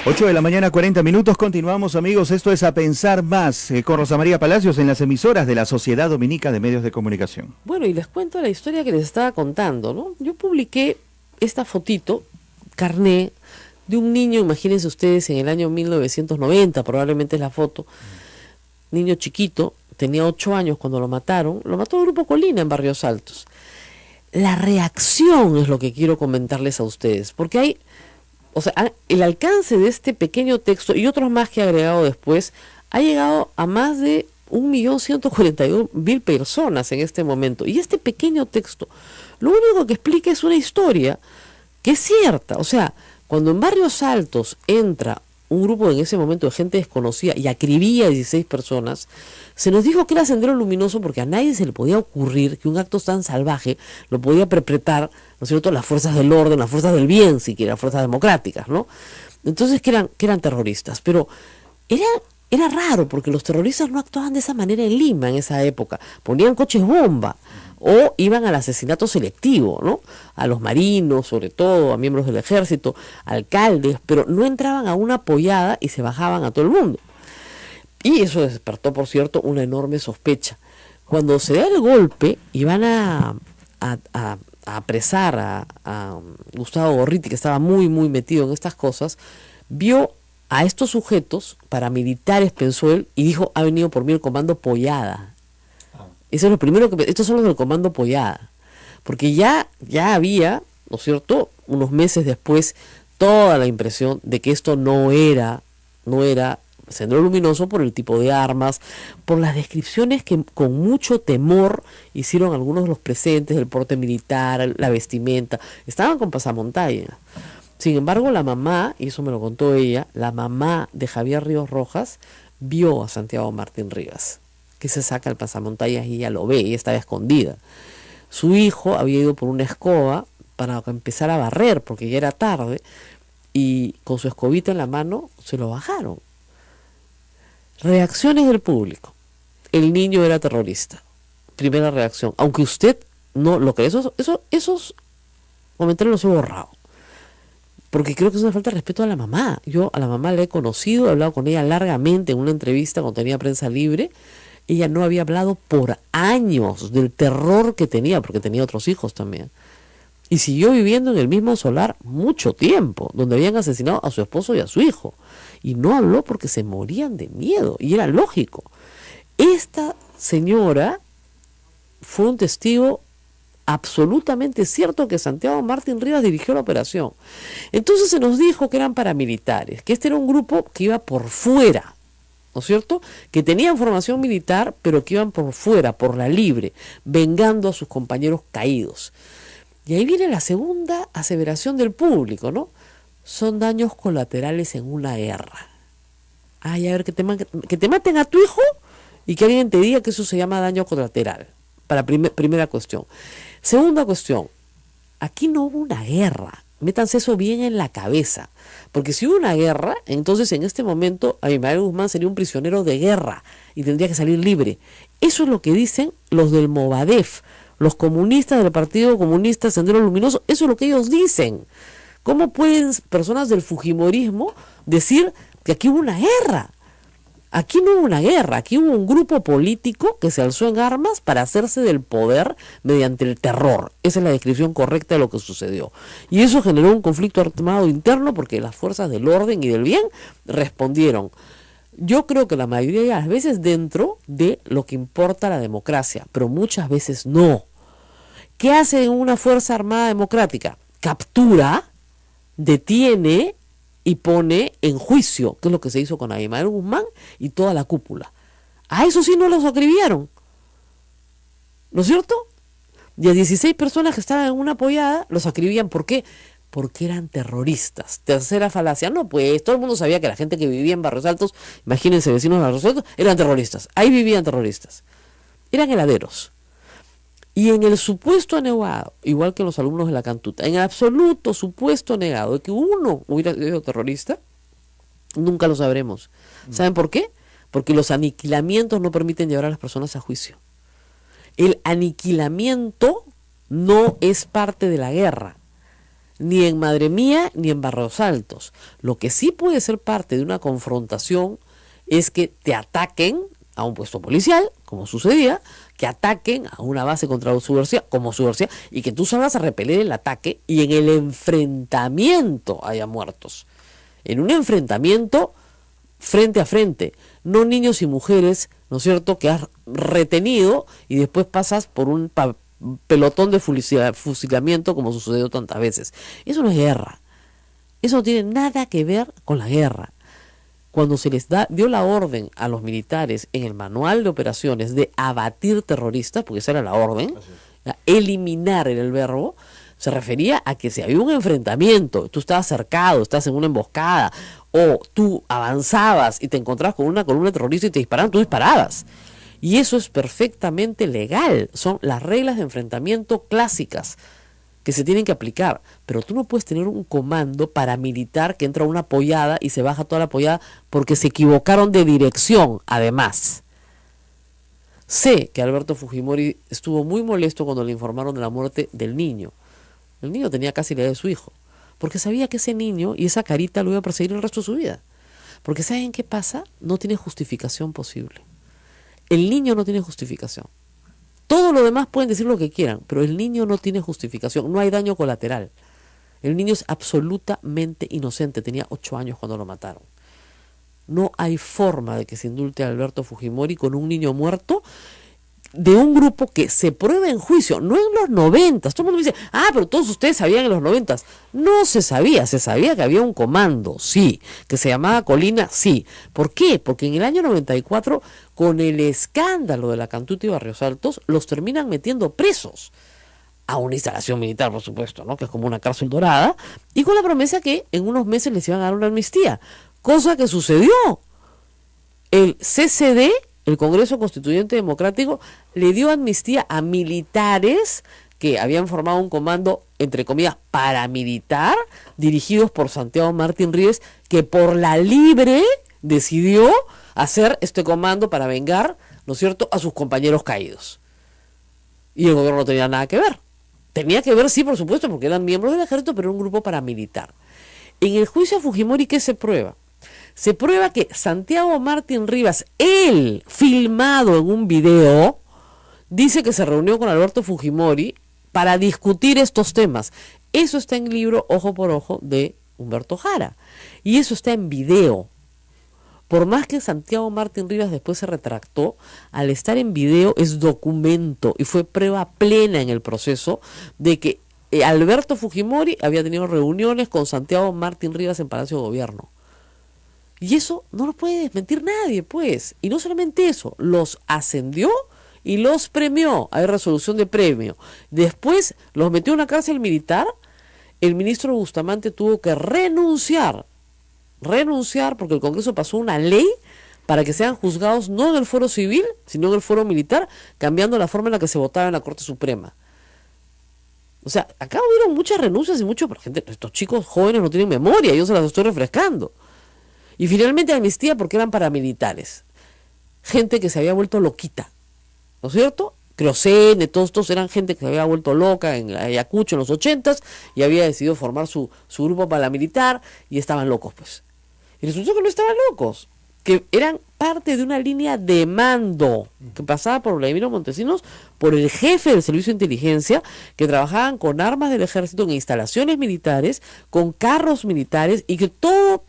8 de la mañana, 40 minutos. Continuamos, amigos. Esto es A Pensar Más con Rosa María Palacios en las emisoras de la Sociedad Dominica de Medios de Comunicación. Bueno, y les cuento la historia que les estaba contando, ¿no? Yo publiqué esta fotito, carné, de un niño, imagínense ustedes, en el año 1990, probablemente es la foto, niño chiquito, tenía 8 años cuando lo mataron, lo mató el Grupo Colina en Barrios Altos. La reacción es lo que quiero comentarles a ustedes, porque hay, o sea, el alcance de este pequeño texto y otros más que he agregado después, ha llegado a más de 1.142.000 personas en este momento. Y este pequeño texto, lo único que explica es una historia que es cierta. O sea, cuando en Barrios Altos entra un grupo en ese momento de gente desconocida y acribilla a 16 personas, se nos dijo que era Sendero Luminoso porque a nadie se le podía ocurrir que un acto tan salvaje lo podía perpetrar, ¿no es cierto?, las fuerzas del orden, las fuerzas del bien, siquiera fuerzas democráticas, ¿no? Entonces que eran terroristas, pero era raro porque los terroristas no actuaban de esa manera en Lima en esa época, ponían coches bomba o iban al asesinato selectivo, ¿no? A los marinos, sobre todo, a miembros del ejército, alcaldes, pero no entraban a una pollada y se bajaban a todo el mundo. Y eso despertó, por cierto, una enorme sospecha. Cuando se da el golpe y van a apresar a Gustavo Gorriti, que estaba muy metido en estas cosas, vio a estos sujetos paramilitares, pensó él, y dijo, ha venido por mí el comando Pollada. Eso es lo primero que... Estos son los del comando Pollada. Porque ya había, ¿no es cierto?, unos meses después, toda la impresión de que esto no era Sendero Luminoso por el tipo de armas, por las descripciones que con mucho temor hicieron algunos de los presentes, el porte militar, la vestimenta, estaban con pasamontañas. Sin embargo, la mamá, y eso me lo contó ella, la mamá de Javier Ríos Rojas, vio a Santiago Martín Rivas, que se saca el pasamontañas y ella lo ve, ella estaba escondida. Su hijo había ido por una escoba para empezar a barrer, porque ya era tarde, y con su escobita en la mano se lo bajaron. Reacciones del público. El niño era terrorista. Primera reacción. Aunque usted no lo cree, esos comentarios los he borrado. Porque creo que es una falta de respeto a la mamá. Yo a la mamá la he conocido, he hablado con ella largamente en una entrevista cuando tenía Prensa Libre. Ella no había hablado por años del terror que tenía, porque tenía otros hijos también. Y siguió viviendo en el mismo solar mucho tiempo, donde habían asesinado a su esposo y a su hijo. Y no habló porque se morían de miedo, y era lógico. Esta señora fue un testigo absolutamente cierto que Santiago Martín Rivas dirigió la operación. Entonces se nos dijo que eran paramilitares, que este era un grupo que iba por fuera, ¿no es cierto?, que tenían formación militar, pero que iban por fuera, por la libre, vengando a sus compañeros caídos. Y ahí viene la segunda aseveración del público, ¿no? Son daños colaterales en una guerra. Ay, a ver, que te maten a tu hijo y que alguien te diga que eso se llama daño colateral. Para primera cuestión. Segunda cuestión, aquí no hubo una guerra. Métanse eso bien en la cabeza. Porque si hubo una guerra, entonces en este momento Abimael Guzmán sería un prisionero de guerra y tendría que salir libre. Eso es lo que dicen los del Movadef, los comunistas del Partido Comunista Sendero Luminoso. Eso es lo que ellos dicen. ¿Cómo pueden personas del fujimorismo decir que aquí hubo una guerra? Aquí no hubo una guerra, aquí hubo un grupo político que se alzó en armas para hacerse del poder mediante el terror. Esa es la descripción correcta de lo que sucedió. Y eso generó un conflicto armado interno porque las fuerzas del orden y del bien respondieron. Yo creo que la mayoría de las veces dentro de lo que importa la democracia, pero muchas veces no. ¿Qué hace una fuerza armada democrática? Captura, detiene y pone en juicio, que es lo que se hizo con Abimael Guzmán y toda la cúpula. A eso sí no los acribillaron, ¿no es cierto? Y a 16 personas que estaban en una pollada los acribillan. ¿Por qué? Porque eran terroristas. Tercera falacia. No, pues todo el mundo sabía que la gente que vivía en Barrios Altos, imagínense, vecinos de Barrios Altos, eran terroristas. Ahí vivían terroristas. Eran heladeros. Y en el supuesto negado, igual que los alumnos de la Cantuta, en absoluto supuesto negado de que uno hubiera sido terrorista, nunca lo sabremos. ¿Saben por qué? Porque los aniquilamientos no permiten llevar a las personas a juicio. El aniquilamiento no es parte de la guerra, ni en Madre Mía ni en Barrios Altos. Lo que sí puede ser parte de una confrontación es que te ataquen a un puesto policial, como sucedía, que ataquen a una base contra su universidad, como su universidad, y que tú salgas a repeler el ataque y en el enfrentamiento haya muertos. En un enfrentamiento frente a frente, no niños y mujeres, ¿no es cierto?, que has retenido y después pasas por un pelotón de fusilamiento como sucedió tantas veces. Eso no es guerra. Eso no tiene nada que ver con la guerra. Cuando se les dio la orden a los militares en el manual de operaciones de abatir terroristas, porque esa era la orden, eliminar era el verbo, se refería a que si había un enfrentamiento, tú estabas cercado, estás en una emboscada, o tú avanzabas y te encontrabas con una columna terrorista y te disparaban, tú disparabas. Y eso es perfectamente legal, son las reglas de enfrentamiento clásicas que se tienen que aplicar, pero tú no puedes tener un comando paramilitar que entra una pollada y se baja toda la pollada porque se equivocaron de dirección, además. Sé que Alberto Fujimori estuvo muy molesto cuando le informaron de la muerte del niño. El niño tenía casi la edad de su hijo, porque sabía que ese niño y esa carita lo iba a perseguir el resto de su vida. Porque ¿saben qué pasa? No tiene justificación posible. El niño no tiene justificación. Todo lo demás pueden decir lo que quieran, pero el niño no tiene justificación, no hay daño colateral. El niño es absolutamente inocente, tenía 8 años cuando lo mataron. No hay forma de que se indulte a Alberto Fujimori con un niño muerto de un grupo que se prueba en juicio, no en los 90. Todo el mundo dice, pero todos ustedes sabían en los 90. No se sabía que había un comando, sí, que se llamaba Colina, sí. ¿Por qué? Porque en el año 94, con el escándalo de la Cantuta y Barrios Altos, los terminan metiendo presos a una instalación militar, por supuesto, ¿no?, que es como una cárcel dorada, y con la promesa que en unos meses les iban a dar una amnistía, cosa que sucedió. El CCD, el Congreso Constituyente Democrático, le dio amnistía a militares que habían formado un comando, entre comillas, paramilitar, dirigidos por Santiago Martín Ríos, que por la libre decidió hacer este comando para vengar, ¿no es cierto?, a sus compañeros caídos. Y el gobierno no tenía nada que ver. Tenía que ver, sí, por supuesto, porque eran miembros del ejército, pero era un grupo paramilitar. En el juicio a Fujimori, ¿qué se prueba? Se prueba que Santiago Martín Rivas, él, filmado en un video, dice que se reunió con Alberto Fujimori para discutir estos temas. Eso está en el libro Ojo por Ojo de Humberto Jara. Y eso está en video. Por más que Santiago Martín Rivas después se retractó, al estar en video es documento y fue prueba plena en el proceso de que Alberto Fujimori había tenido reuniones con Santiago Martín Rivas en Palacio de Gobierno. Y eso no lo puede desmentir nadie, pues. Y no solamente eso, los ascendió y los premió. Hay resolución de premio. Después los metió en una cárcel militar. El ministro Bustamante tuvo que renunciar porque el Congreso pasó una ley para que sean juzgados no en el fuero civil, sino en el fuero militar, cambiando la forma en la que se votaba en la Corte Suprema. O sea, acá hubieron muchas renuncias y pero gente, estos chicos jóvenes no tienen memoria, yo se las estoy refrescando. Y finalmente amnistía porque eran paramilitares. Gente que se había vuelto loquita, ¿no es cierto? Creocene, todos eran gente que se había vuelto loca en Ayacucho en los 80s y había decidido formar su grupo paramilitar y estaban locos, pues. Y resultó que no estaban locos, que eran parte de una línea de mando que pasaba por Vladimiro Montesinos, por el jefe del servicio de inteligencia, que trabajaban con armas del ejército en instalaciones militares, con carros militares y que todo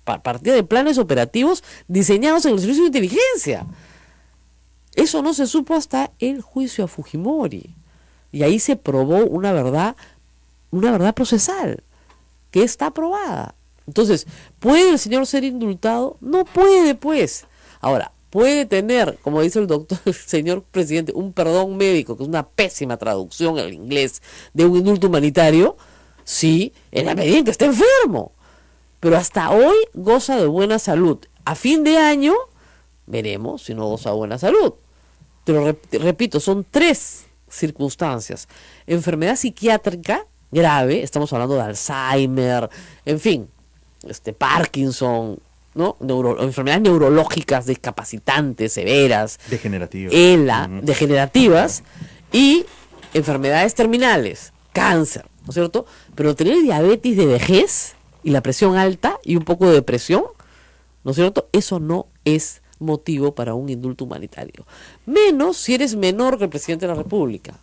partía de planes operativos diseñados en el servicio de inteligencia. Eso no se supo hasta el juicio a Fujimori. Y ahí se probó una verdad procesal, que está probada. Entonces, ¿puede el señor ser indultado? No puede, pues. Ahora, puede tener, como dice el doctor, el señor presidente, un perdón médico, que es una pésima traducción al inglés de un indulto humanitario, sí, en la medida en que esté enfermo. Pero hasta hoy goza de buena salud. A fin de año veremos si no goza de buena salud. Pero repito, son 3 circunstancias. Enfermedad psiquiátrica grave, estamos hablando de Alzheimer, en fin, Parkinson, ¿no? Enfermedades neurológicas discapacitantes, severas, degenerativas, degenerativas y enfermedades terminales, cáncer, ¿no es cierto? Pero tener diabetes de vejez y la presión alta y un poco de depresión, ¿no es cierto? Eso no es motivo para un indulto humanitario. Menos si eres menor que el presidente de la República.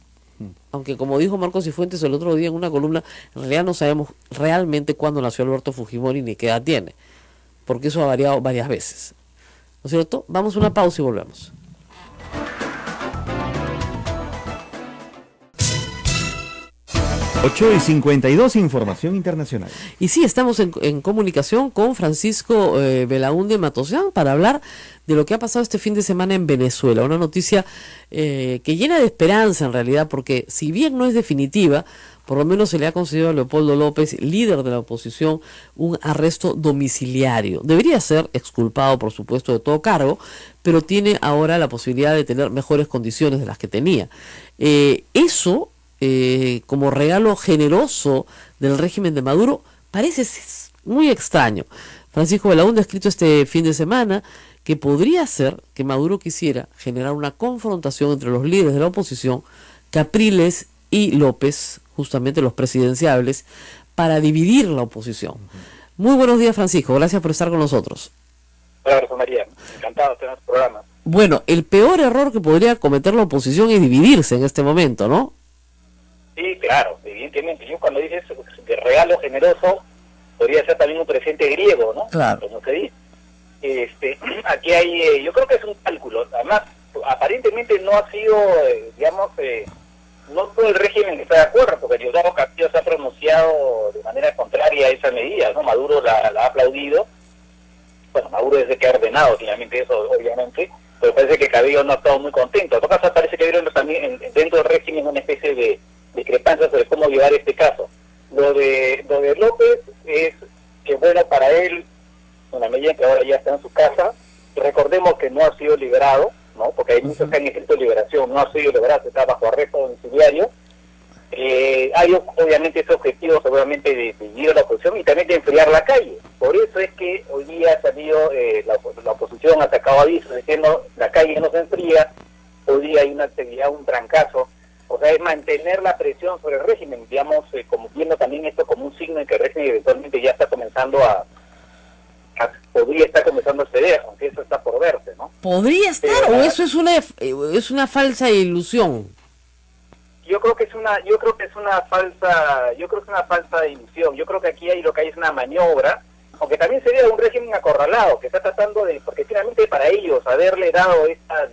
Aunque como dijo Marcos Cifuentes el otro día en una columna, en realidad no sabemos realmente cuándo nació Alberto Fujimori ni qué edad tiene, porque eso ha variado varias veces, ¿no es cierto? Vamos a una pausa y volvemos. Ocho y 52, información internacional. Y sí, estamos en comunicación con Francisco Belaúnde Matosian para hablar de lo que ha pasado este fin de semana en Venezuela. Una noticia que llena de esperanza en realidad, porque si bien no es definitiva, por lo menos se le ha concedido a Leopoldo López, líder de la oposición, un arresto domiciliario. Debería ser exculpado, por supuesto, de todo cargo, pero tiene ahora la posibilidad de tener mejores condiciones de las que tenía. Eso... como regalo generoso del régimen de Maduro, parece muy extraño. Francisco Belaúnde ha escrito este fin de semana que podría ser que Maduro quisiera generar una confrontación entre los líderes de la oposición, Capriles y López, justamente los presidenciables, para dividir la oposición. Muy buenos días, Francisco, gracias por estar con nosotros. Hola, Rosa María, encantado de tener este programa. Bueno, el peor error que podría cometer la oposición es dividirse en este momento, ¿no? Sí, claro, evidentemente. Yo cuando dices de regalo generoso, podría ser también un presente griego, ¿no? Claro. Como se dice. Aquí hay, yo creo que es un cálculo. Además, aparentemente no ha sido, no todo el régimen está de acuerdo, porque Diosdado Castillo se ha pronunciado de manera contraria a esa medida, ¿no? Maduro la ha aplaudido. Bueno, Maduro desde que ha ordenado, finalmente eso, obviamente, pero parece que Cabello no ha estado muy contento. En todo caso, parece que vieron también dentro del régimen una especie de discrepancia sobre cómo llevar este caso. Lo de López es que, bueno, para él, una medida que ahora ya está en su casa, recordemos que no ha sido liberado, ¿no? Porque hay muchos que han escrito liberación, no ha sido liberado, está bajo arresto domiciliario. Hay obviamente ese objetivo seguramente de dividir la oposición y también de enfriar la calle. Por eso es que hoy día ha salido, la oposición ha sacado avisos diciendo la calle no se enfría, hoy día hay una actividad, un trancazo. O sea, es mantener la presión sobre el régimen, digamos, como viendo también esto como un signo en que el régimen eventualmente ya está comenzando podría estar comenzando a ceder, aunque eso está por verse, ¿no? ¿Podría estar o eso es una falsa ilusión? Yo creo que es una falsa ilusión. Yo creo que aquí lo que hay es una maniobra, aunque también sería un régimen acorralado que está tratando de, porque finalmente para ellos haberles dado a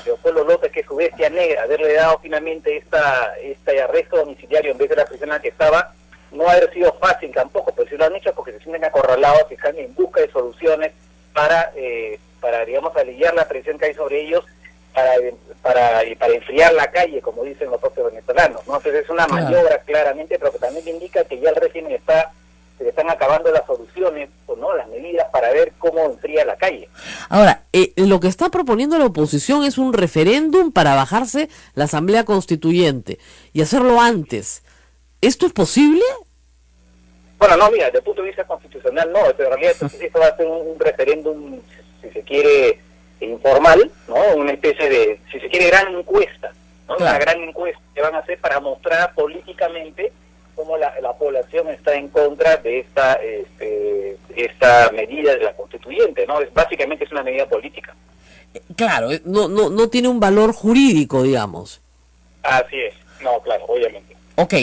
Leopoldo López, que es su bestia negra, haberle dado finalmente este arresto domiciliario en vez de la prisión en la que estaba, no ha haber sido fácil tampoco, pero si lo han hecho porque se sienten acorralados y están en busca de soluciones para digamos, aliviar la presión que hay sobre ellos, para enfriar la calle, como dicen los propios venezolanos, ¿no? Entonces es una maniobra claramente, pero que también indica que ya el régimen se le están acabando las soluciones, o no, las medidas para ver cómo enfría la calle. Ahora, lo que está proponiendo la oposición es un referéndum para bajarse la Asamblea Constituyente y hacerlo antes. ¿Esto es posible? Bueno, no, mira, desde el punto de vista constitucional no, pero en realidad esto va a ser un referéndum, si se quiere, informal, ¿no? Una especie de, si se quiere, gran encuesta, ¿no? Claro. Una gran encuesta que van a hacer para mostrar políticamente cómo la población está en contra de esta medida de la constituyente, ¿no? Básicamente es una medida política. Claro, no tiene un valor jurídico, digamos. Así es, no, claro, obviamente. Ok,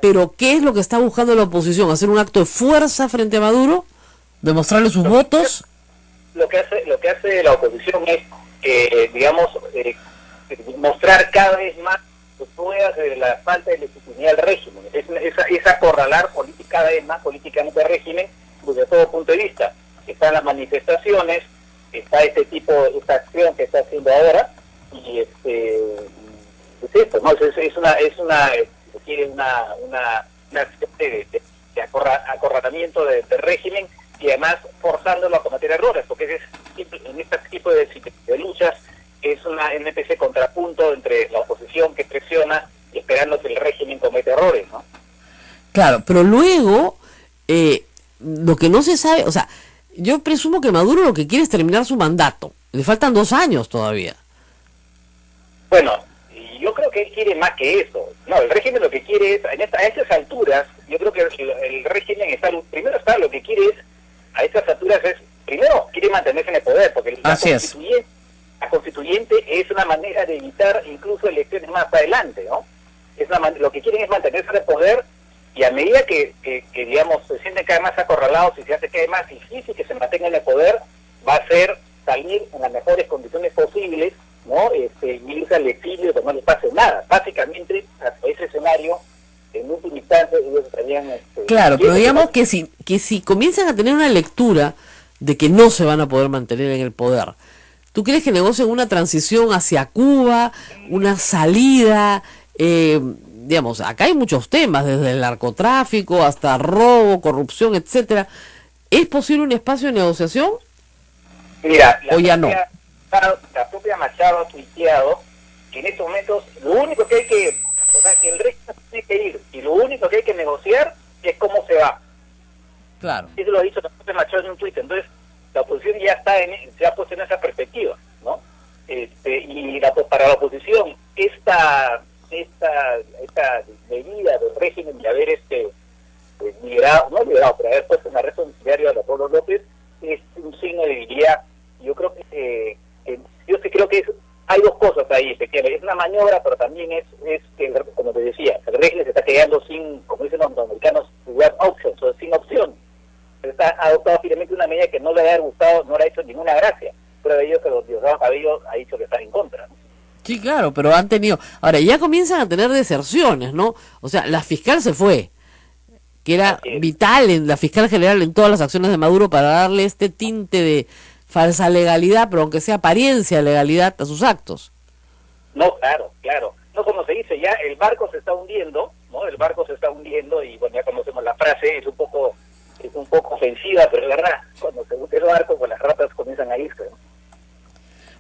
pero ¿qué es lo que está buscando la oposición? ¿Hacer un acto de fuerza frente a Maduro? ¿Demostrarle sus votos? Lo que hace la oposición es, digamos, mostrar cada vez más pruebas de la falta de legitimidad del régimen. Es acorralar cada vez más políticamente el régimen desde todo punto de vista. Están las manifestaciones, está esta acción que está haciendo ahora, y es esto, ¿no? Es una acción de acorralamiento del régimen, y además forzándolo a cometer errores, porque en este tipo de luchas es una especie de contrapunto entre la oposición que presiona y esperando que el régimen cometa errores, ¿no? Claro, pero luego, lo que no se sabe, o sea, yo presumo que Maduro lo que quiere es terminar su mandato. Le faltan 2 años todavía. Bueno, yo creo que él quiere más que eso. No, el régimen lo que quiere es, a estas alturas, yo creo que el régimen lo que quiere es, a estas alturas es, primero quiere mantenerse en el poder, porque la constituyente es una manera de evitar incluso elecciones más adelante, ¿no? Lo que quieren es mantenerse en el poder, y a medida que digamos, se sienten cada vez más acorralados y se hace cada vez más difícil que se mantenga en el poder, va a ser salir en las mejores condiciones posibles, ¿no? Y irse al exilio, que no les pase nada. Básicamente, a ese escenario, en última instancia, ellos estarían... Claro, pero digamos que si comienzan a tener una lectura de que no se van a poder mantener en el poder, ¿tú crees que negocien una transición hacia Cuba, una salida? Digamos, acá hay muchos temas, desde el narcotráfico hasta robo, corrupción, etcétera. ¿Es posible un espacio de negociación? Mira, ¿O ya no? La propia Machado ha tuiteado que en estos momentos lo único que hay que, o sea, que el régimen tiene que ir, y lo único que hay que negociar es cómo se va. Claro. Eso lo ha dicho la propia Machado en un tuit. Entonces, la oposición ya se ha puesto en esa perspectiva, ¿no? Y para la oposición, esta medida del régimen de haber pero haber puesto en arresto domiciliario a Leopoldo López es un signo de debilidad. Yo creo que hay dos cosas ahí, efectivamente. Es una maniobra, pero también es que, como te decía, el régimen se está quedando sin, como dicen los norteamericanos, without options, o sin opción. Ha adoptado finalmente una medida que no le ha gustado, no le ha hecho ninguna gracia. Pero de ellos que Diosdado Cabello ha dicho que están en contra, ¿no? Sí, claro, pero han tenido... Ahora, ya comienzan a tener deserciones, ¿no? O sea, la fiscal se fue, que era vital en la fiscal general en todas las acciones de Maduro para darle este tinte de falsa legalidad, pero aunque sea apariencia de legalidad a sus actos. No, claro. No, como se dice, ya el barco se está hundiendo, ¿no? El barco se está hundiendo y, bueno, ya conocemos la frase, es un poco ofensiva, pero es verdad. Cuando se hunde el barco, pues las ratas comienzan a irse, ¿no?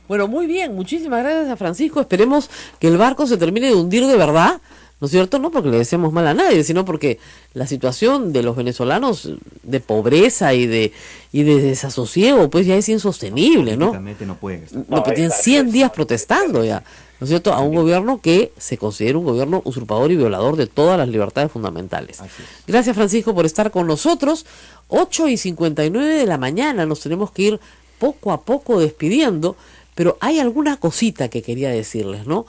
Bueno, muy bien, muchísimas gracias a Francisco. Esperemos que el barco se termine de hundir de verdad, ¿no es cierto? No porque le deseemos mal a nadie, sino porque la situación de los venezolanos de pobreza y de desasosiego, pues ya es insostenible, ¿no? No puede. No, que tienen 100 días protestando ya, ¿no es cierto? A un gobierno que se considera un gobierno usurpador y violador de todas las libertades fundamentales. Gracias, Francisco, por estar con nosotros. 8:59 de la mañana, nos tenemos que ir poco a poco despidiendo. Pero hay alguna cosita que quería decirles, ¿no?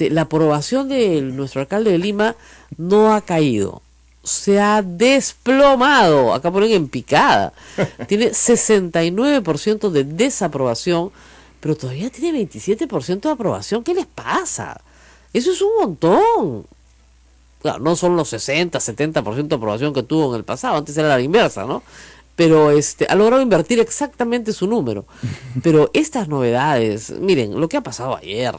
La aprobación de nuestro alcalde de Lima no ha caído, se ha desplomado, acá ponen en picada, tiene 69% de desaprobación, pero todavía tiene 27% de aprobación. ¿Qué les pasa? Eso es un montón. Claro, no son los 60-70% de aprobación que tuvo en el pasado, antes era la inversa, ¿no? Pero ha logrado invertir exactamente su número. Pero estas novedades, miren, lo que ha pasado ayer,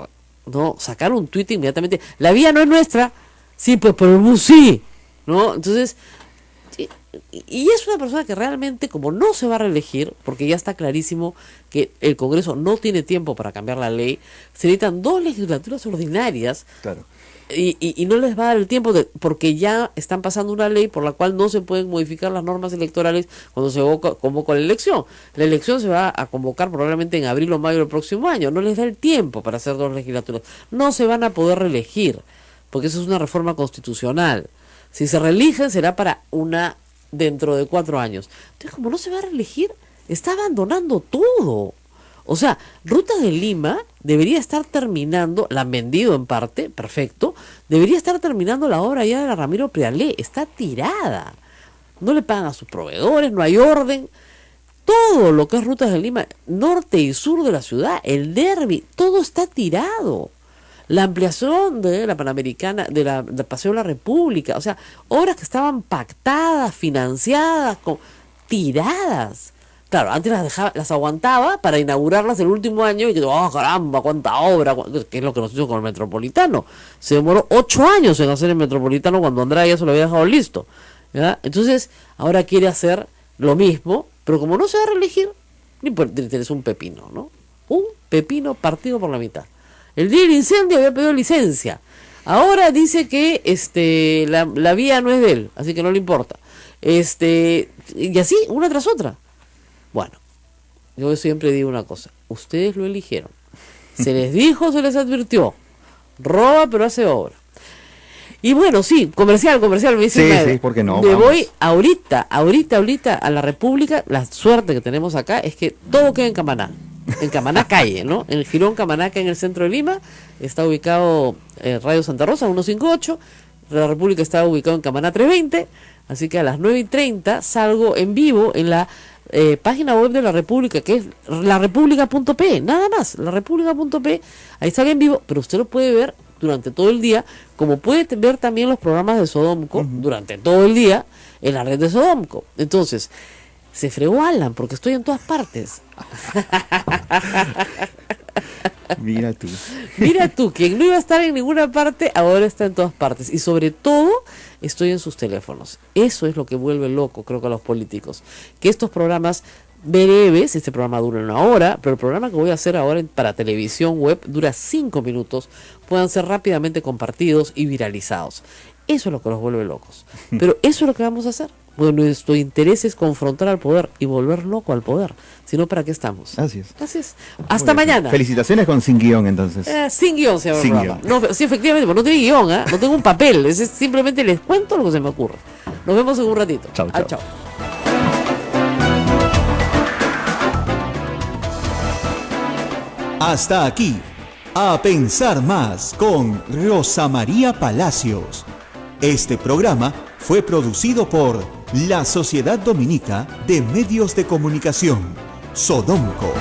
¿no? Sacar un tuit inmediatamente, la vía no es nuestra, sí, pues por el bus sí, ¿no? Entonces, y es una persona que realmente, como no se va a reelegir, porque ya está clarísimo que el Congreso no tiene tiempo para cambiar la ley, se necesitan 2 legislaturas ordinarias. Claro. Y no les va a dar el tiempo porque ya están pasando una ley por la cual no se pueden modificar las normas electorales cuando se convoca la elección. La elección se va a convocar probablemente en abril o mayo del próximo año. No les da el tiempo para hacer 2 legislaturas. No se van a poder reelegir, porque eso es una reforma constitucional. Si se reeligen será para una dentro de 4 años. Entonces, como no se va a reelegir, está abandonando todo. O sea, Ruta de Lima debería estar terminando, la han vendido en parte, perfecto, debería estar terminando la obra ya de la Ramiro Prialé, está tirada. No le pagan a sus proveedores, no hay orden. Todo lo que es Rutas de Lima, norte y sur de la ciudad, el derbi, todo está tirado. La ampliación de la Panamericana, del Paseo de la República, o sea, obras que estaban pactadas, financiadas, tiradas. Claro, antes las aguantaba para inaugurarlas el último año y que, caramba, cuánta obra, que es lo que nos hizo con el Metropolitano. Se demoró 8 años en hacer el Metropolitano cuando Andrade ya se lo había dejado listo, ¿verdad? Entonces, ahora quiere hacer lo mismo, pero como no se va a reelegir, ni por interés un pepino, ¿no? un pepino partido por la mitad. El día del incendio había pedido licencia. Ahora dice que la vía no es de él, así que no le importa. Y así, una tras otra. Bueno, yo siempre digo una cosa, ustedes lo eligieron. Se les dijo, se les advirtió. Roba, pero hace obra. Y bueno, sí, comercial, me dice. Sí, porque no. Me voy ahorita a la República. La suerte que tenemos acá es que todo queda en Camaná. En Camaná calle, ¿no? En el Jirón Camaná, que en el centro de Lima, está ubicado Radio Santa Rosa 158. La República está ubicado en Camaná 320. Así que a las 9:30 salgo en vivo en la página web de la República, que es larepublica.p, nada más, larepublica.p. Ahí sale en vivo, pero usted lo puede ver durante todo el día, como puede ver también los programas de Sodomco durante todo el día en la red de Sodomco. Entonces, se fregó Alan, porque estoy en todas partes. Mira tú. Mira tú, quien no iba a estar en ninguna parte, ahora está en todas partes. Y sobre todo, estoy en sus teléfonos. Eso es lo que vuelve loco, creo que a los políticos. Que estos programas breves, este programa dura 1 hora, pero el programa que voy a hacer ahora para televisión web dura 5 minutos, puedan ser rápidamente compartidos y viralizados. Eso es lo que los vuelve locos. Pero eso es lo que vamos a hacer. Bueno, nuestro interés es confrontar al poder y volver loco al poder. Si no, ¿para qué estamos? Así es. Así es. Hasta mañana. Felicitaciones con Sin Guión, entonces. Sin guión se llama el Sin programa. guión. No, sí, efectivamente, pero no tiene guión, no tengo un papel. Simplemente les cuento lo que se me ocurre. Nos vemos en un ratito. Chau, chau. Chao. Hasta aquí, A Pensar Más con Rosa María Palacios. Este programa fue producido por la Sociedad Dominica de Medios de Comunicación, Sodomco.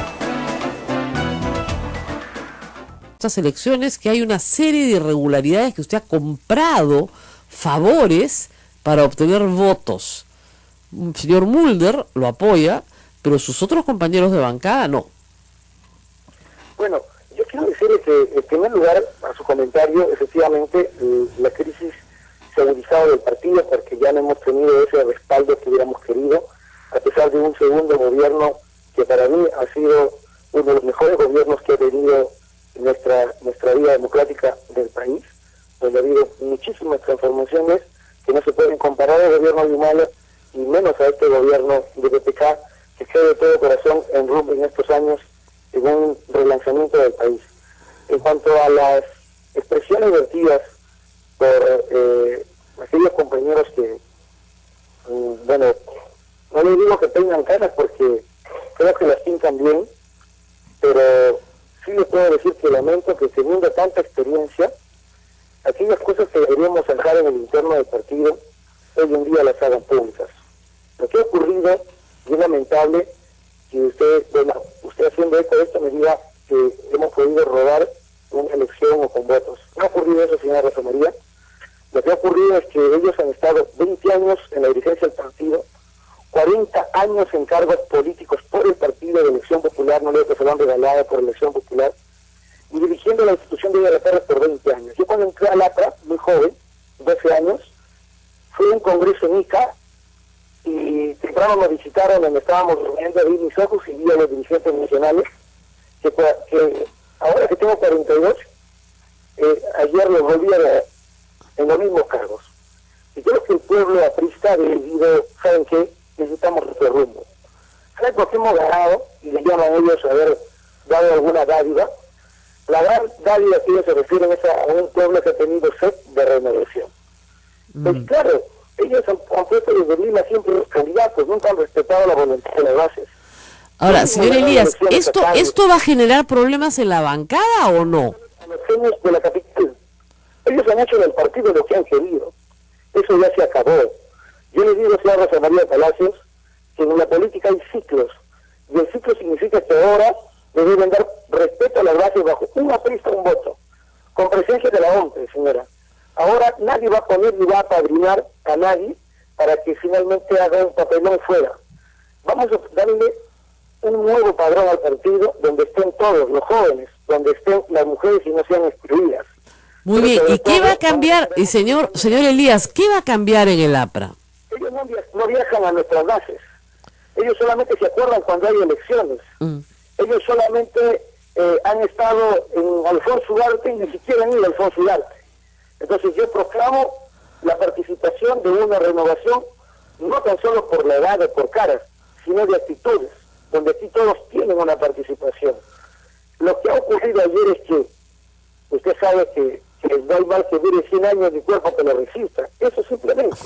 Estas elecciones que hay una serie de irregularidades que usted ha comprado favores para obtener votos. El señor Mulder lo apoya, pero sus otros compañeros de bancada no. Bueno, yo quiero decirle que, en primer lugar, a su comentario, efectivamente, la crisis se ha agudizado del partido porque ya no hemos tenido ese respaldo que hubiéramos querido, a pesar de un segundo gobierno que para mí ha sido uno de los mejores gobiernos que ha tenido nuestra vida democrática del país, donde ha habido muchísimas transformaciones que no se pueden comparar al gobierno de Humala y menos a este gobierno de BPK, que cree de todo corazón en estos años en un relanzamiento del país. En cuanto a las expresiones vertidas por aquellos compañeros que, bueno, no les digo que tengan caras porque creo que las pintan bien, pero sí les puedo decir que lamento que teniendo tanta experiencia, aquellas cosas que deberíamos dejar en el interno del partido, hoy en día las hagan públicas. Lo que ha ocurrido es lamentable que usted haciendo eco de esto me diga que hemos podido robar una elección o con votos. No ha ocurrido eso, señora Rosa María. Lo que ha ocurrido es que ellos han estado 20 años en la dirigencia del partido, 40 años en cargos políticos por el partido de elección popular, no le que se lo han regalado por elección popular, y dirigiendo la institución de IRPR por 20 años. Yo cuando entré al APRA, muy joven, 12 años, fui a un congreso en Ica, y temprano me visitaron donde estábamos reuniendo, abrí mis ojos y vi a los dirigentes nacionales, que ahora que tengo 42, ayer los volví a ver en los mismos cargos. Y creo que el pueblo aprista ha decidido, ¿saben qué? Necesitamos otro rumbo. ¿Saben por qué hemos ganado? Y le llaman ellos a haber dado alguna dádiva. La gran dádiva que ellos se refieren es a un pueblo que ha tenido sed de renovación. Pues claro, ellos han puesto desde Lima siempre los candidatos, nunca han respetado la voluntad de las bases. Ahora, señor Elías, ¿esto va a generar problemas en la bancada o no? A los genios de la capital. Ellos han hecho del partido lo que han querido. Eso ya se acabó. Yo les digo, señor Rosa María Palacios, que en la política hay ciclos. Y el ciclo significa que ahora le deben dar respeto a las bases bajo una aprista, un voto. Con presencia de la OMPE, señora. Ahora nadie va a poner ni va a padrinar a nadie para que finalmente haga un papelón fuera. Vamos a darle un nuevo padrón al partido donde estén todos los jóvenes, donde estén las mujeres y no sean excluidas. Muy bien, ¿y qué va a cambiar? Y señor Elías, ¿qué va a cambiar en el APRA? Ellos no viajan a nuestras bases. Ellos solamente se acuerdan cuando hay elecciones. Ellos solamente han estado en Alfonso Ugarte y ni siquiera han ido a Alfonso Ugarte. Entonces yo proclamo la participación de una renovación, no tan solo por la edad o por caras, sino de actitudes, donde aquí todos tienen una participación. Lo que ha ocurrido ayer es que usted sabe que no hay mal que dure 100 años ni cuerpo que lo resista. Eso simplemente.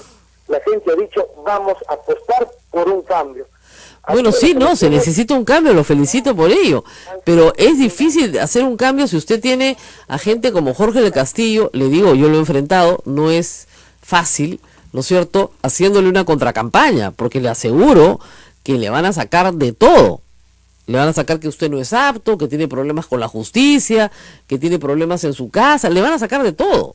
La gente ha dicho, vamos a apostar por un cambio. Bueno, sí, no, se necesita un cambio, lo felicito por ello, pero es difícil hacer un cambio si usted tiene a gente como Jorge del Castillo, le digo, yo lo he enfrentado, no es fácil, ¿no es cierto?, haciéndole una contracampaña, porque le aseguro que le van a sacar de todo. Le van a sacar que usted no es apto, que tiene problemas con la justicia, que tiene problemas en su casa, le van a sacar de todo.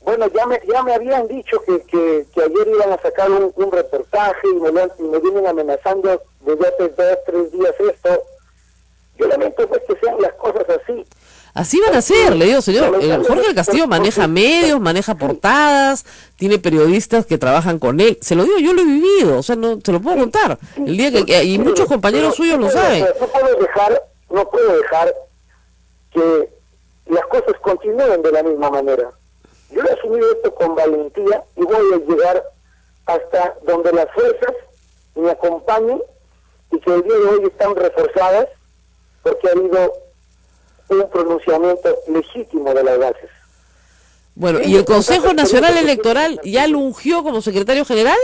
Bueno, ya me habían dicho que ayer iban a sacar un reportaje y me vienen amenazando desde hace 2-3 días esto. Yo lamento pues que sean las cosas así. Así van a ser, le digo, señor. Jorge del Castillo maneja medios, maneja portadas, tiene periodistas que trabajan con él. Se lo digo, yo lo he vivido, o sea, no se lo puedo contar. El día que y muchos compañeros suyos lo saben. No puedo dejar que las cosas continúen de la misma manera. Yo he asumido esto con valentía y voy a llegar hasta donde las fuerzas me acompañen y que el día de hoy están reforzadas porque ha habido un pronunciamiento legítimo de las bases. Bueno, ¿y el Consejo Nacional Electoral ya lo ungió como secretario general?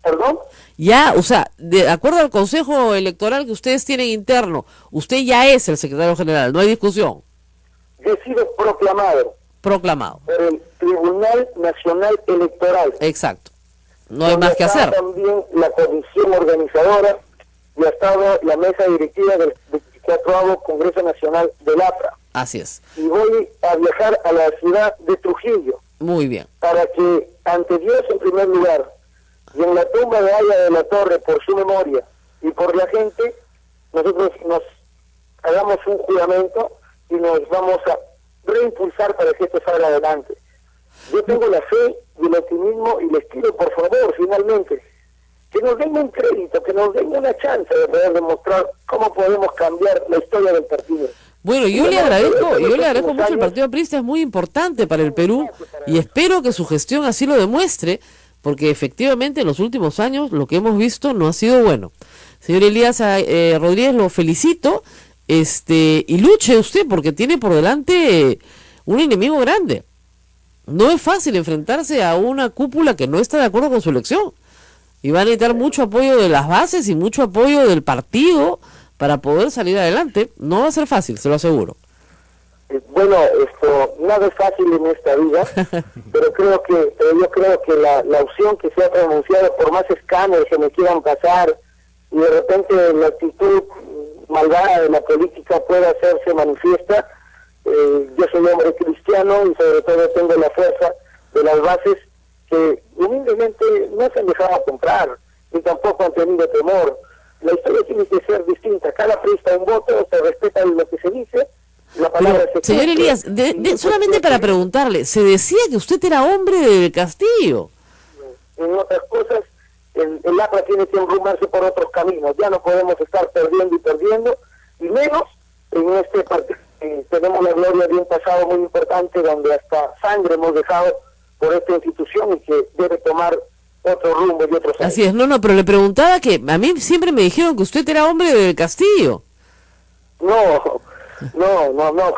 ¿Perdón? Ya, o sea, de acuerdo al Consejo Electoral que ustedes tienen interno, usted ya es el secretario general, no hay discusión. He sido proclamado por el Tribunal Nacional Electoral. Exacto. No hay más que hacer. También la comisión organizadora y ha estado la mesa directiva del 24º Congreso Nacional del APRA. Así es. Y voy a viajar a la ciudad de Trujillo. Muy bien. Para que ante Dios en primer lugar y en la tumba de Aya de la Torre por su memoria y por la gente, nosotros nos hagamos un juramento y nos vamos a reimpulsar para que esto salga adelante. Yo tengo la fe y el optimismo y les pido por favor, finalmente, que nos den un crédito, que nos den una chance de poder demostrar cómo podemos cambiar la historia del partido. Bueno, yo le agradezco mucho. El Partido Aprista es muy importante para el Perú y espero que su gestión así lo demuestre, porque efectivamente en los últimos años lo que hemos visto no ha sido bueno. Señor Elías Rodríguez, lo felicito. Y luche usted porque tiene por delante un enemigo grande. No es fácil enfrentarse a una cúpula que no está de acuerdo con su elección y va a necesitar mucho apoyo de las bases y mucho apoyo del partido para poder salir adelante. No va a ser fácil, se lo aseguro. Bueno, nada es fácil en esta vida, pero yo creo que la opción que se ha pronunciado, por más escándalos que me quieran pasar y de repente la actitud malvada de la política pueda hacerse manifiesta, yo soy hombre cristiano y sobre todo tengo la fuerza de las bases que humildemente no se han dejado a comprar ni tampoco han tenido temor. La historia tiene que ser distinta, cada presta un voto, se respeta lo que se dice, la palabra se señor Elías, solamente para preguntarle, se decía que usted era hombre del Castillo. En otras cosas, el APRA tiene que enrumarse por otros caminos, ya no podemos estar perdiendo, y menos en este partido. Tenemos la gloria de un pasado muy importante donde hasta sangre hemos dejado por esta institución y que debe tomar otro rumbo y otro sentido. Así es, pero le preguntaba que a mí siempre me dijeron que usted era hombre del Castillo. No,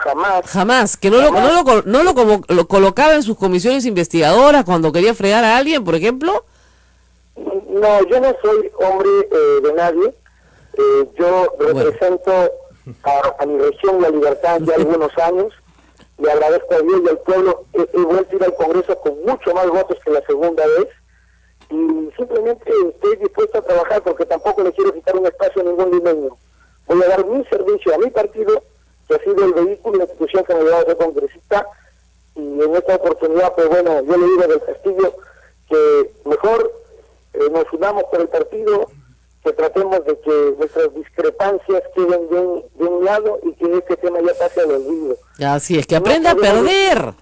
jamás. Jamás, que no lo colocaba en sus comisiones investigadoras cuando quería fregar a alguien, por ejemplo. No, yo no soy hombre de nadie. Yo represento a mi región, la Libertad, ya algunos años. Le agradezco a Dios y al pueblo. He vuelto a ir al Congreso con mucho más votos que la segunda vez. Y simplemente estoy dispuesto a trabajar porque tampoco le quiero quitar un espacio a ningún limeño. Voy a dar mi servicio a mi partido, que ha sido el vehículo y la institución que me ha llevado a ser congresista. Y en esta oportunidad, pues bueno, yo le digo del Castillo que mejor nos unamos por el partido, que tratemos de que nuestras discrepancias queden de un lado y que este tema ya pase al olvido. Así es, que aprenda a perder.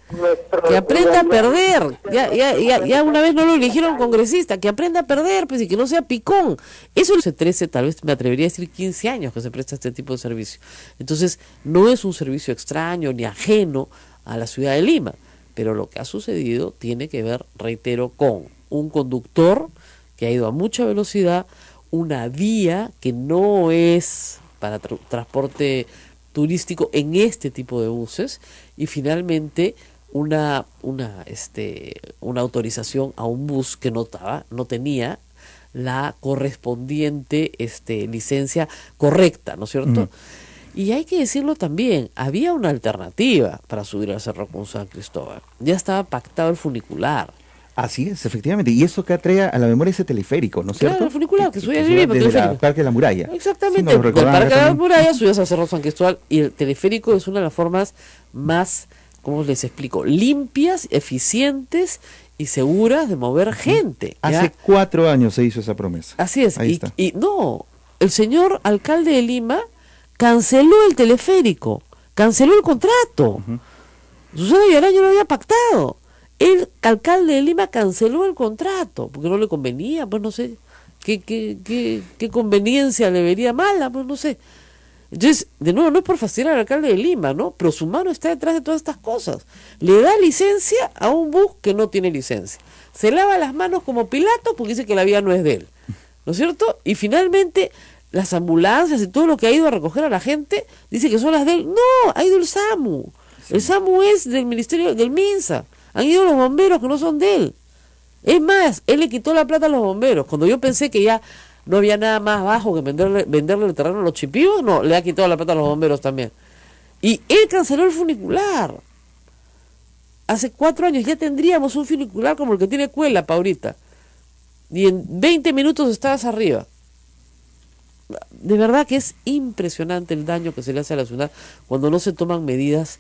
Que aprenda a perder. Ya una vez no lo eligieron congresista, que aprenda a perder, pues, y que no sea picón. Eso hace 13, tal vez me atrevería a decir 15 años que se presta este tipo de servicio. Entonces, no es un servicio extraño ni ajeno a la ciudad de Lima, pero lo que ha sucedido tiene que ver, reitero, con un conductor que ha ido a mucha velocidad, una vía que no es para transporte turístico en este tipo de buses, y finalmente una autorización a un bus que no tenía la correspondiente licencia correcta, ¿no es cierto? Y hay que decirlo también, había una alternativa para subir al Cerro con San Cristóbal. Ya estaba pactado el funicular. Así es, efectivamente. Y eso que atrae a la memoria ese teleférico, ¿no es cierto? Claro, el funicular, que subía desde el Parque de la Muralla. Exactamente, Sí, nos del recordaban Parque de la también. Muralla subías al Cerro San Cristóbal, y el teleférico es una de las formas más, ¿cómo les explico?, limpias, eficientes y seguras de mover gente. ¿ya? Hace 4 años se hizo esa promesa. Así es. Ahí está. Y no, el señor alcalde de Lima canceló el teleférico, canceló el contrato. Susana Villarán lo había pactado. El alcalde de Lima canceló el contrato, porque no le convenía, pues no sé, qué conveniencia le vería mala, pues no sé. Entonces, de nuevo, no es por fastidiar al alcalde de Lima, ¿no? Pero su mano está detrás de todas estas cosas. Le da licencia a un bus que no tiene licencia. Se lava las manos como Pilato porque dice que la vía no es de él, ¿no es cierto? Y finalmente, las ambulancias y todo lo que ha ido a recoger a la gente, dice que son las de él. No, ha ido el SAMU. Sí. El SAMU es del Ministerio, del MINSA. Han ido los bomberos que no son de él. Es más, él le quitó la plata a los bomberos. Cuando yo pensé que ya no había nada más bajo que venderle el terreno a los chipivos, no, le ha quitado la plata a los bomberos también. Y él canceló el funicular. Hace 4 años ya tendríamos un funicular como el que tiene Cuelapa ahorita. Y en 20 minutos estabas arriba. De verdad que es impresionante el daño que se le hace a la ciudad cuando no se toman medidas,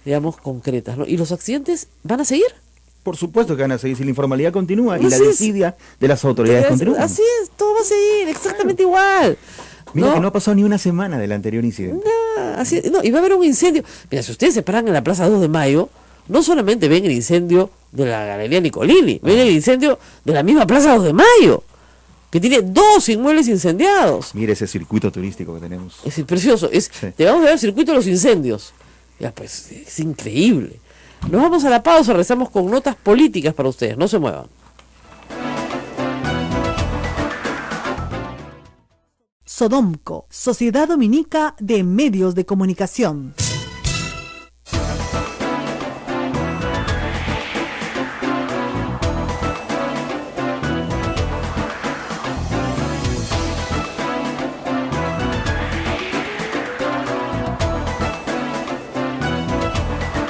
digamos, concretas, ¿no? Y los accidentes van a seguir. Por supuesto que van a seguir, si la informalidad continúa y Así la es. desidia de las autoridades continúa. Así es, todo va a seguir exactamente igual. Mira que no ha pasado ni una semana del anterior incidente. Así, no, y va a haber un incendio. Mira, si ustedes se paran en la Plaza 2 de Mayo, no solamente ven el incendio de la Galería Nicolini, ven el incendio de la misma Plaza 2 de Mayo, que tiene 2 inmuebles incendiados. Mira ese circuito turístico que tenemos. Es precioso. Sí. Te vamos a ver el circuito de los incendios. Ya, pues, es increíble. Nos vamos a la pausa, regresamos con notas políticas para ustedes. No se muevan. Sodomco, Sociedad Dominica de Medios de Comunicación.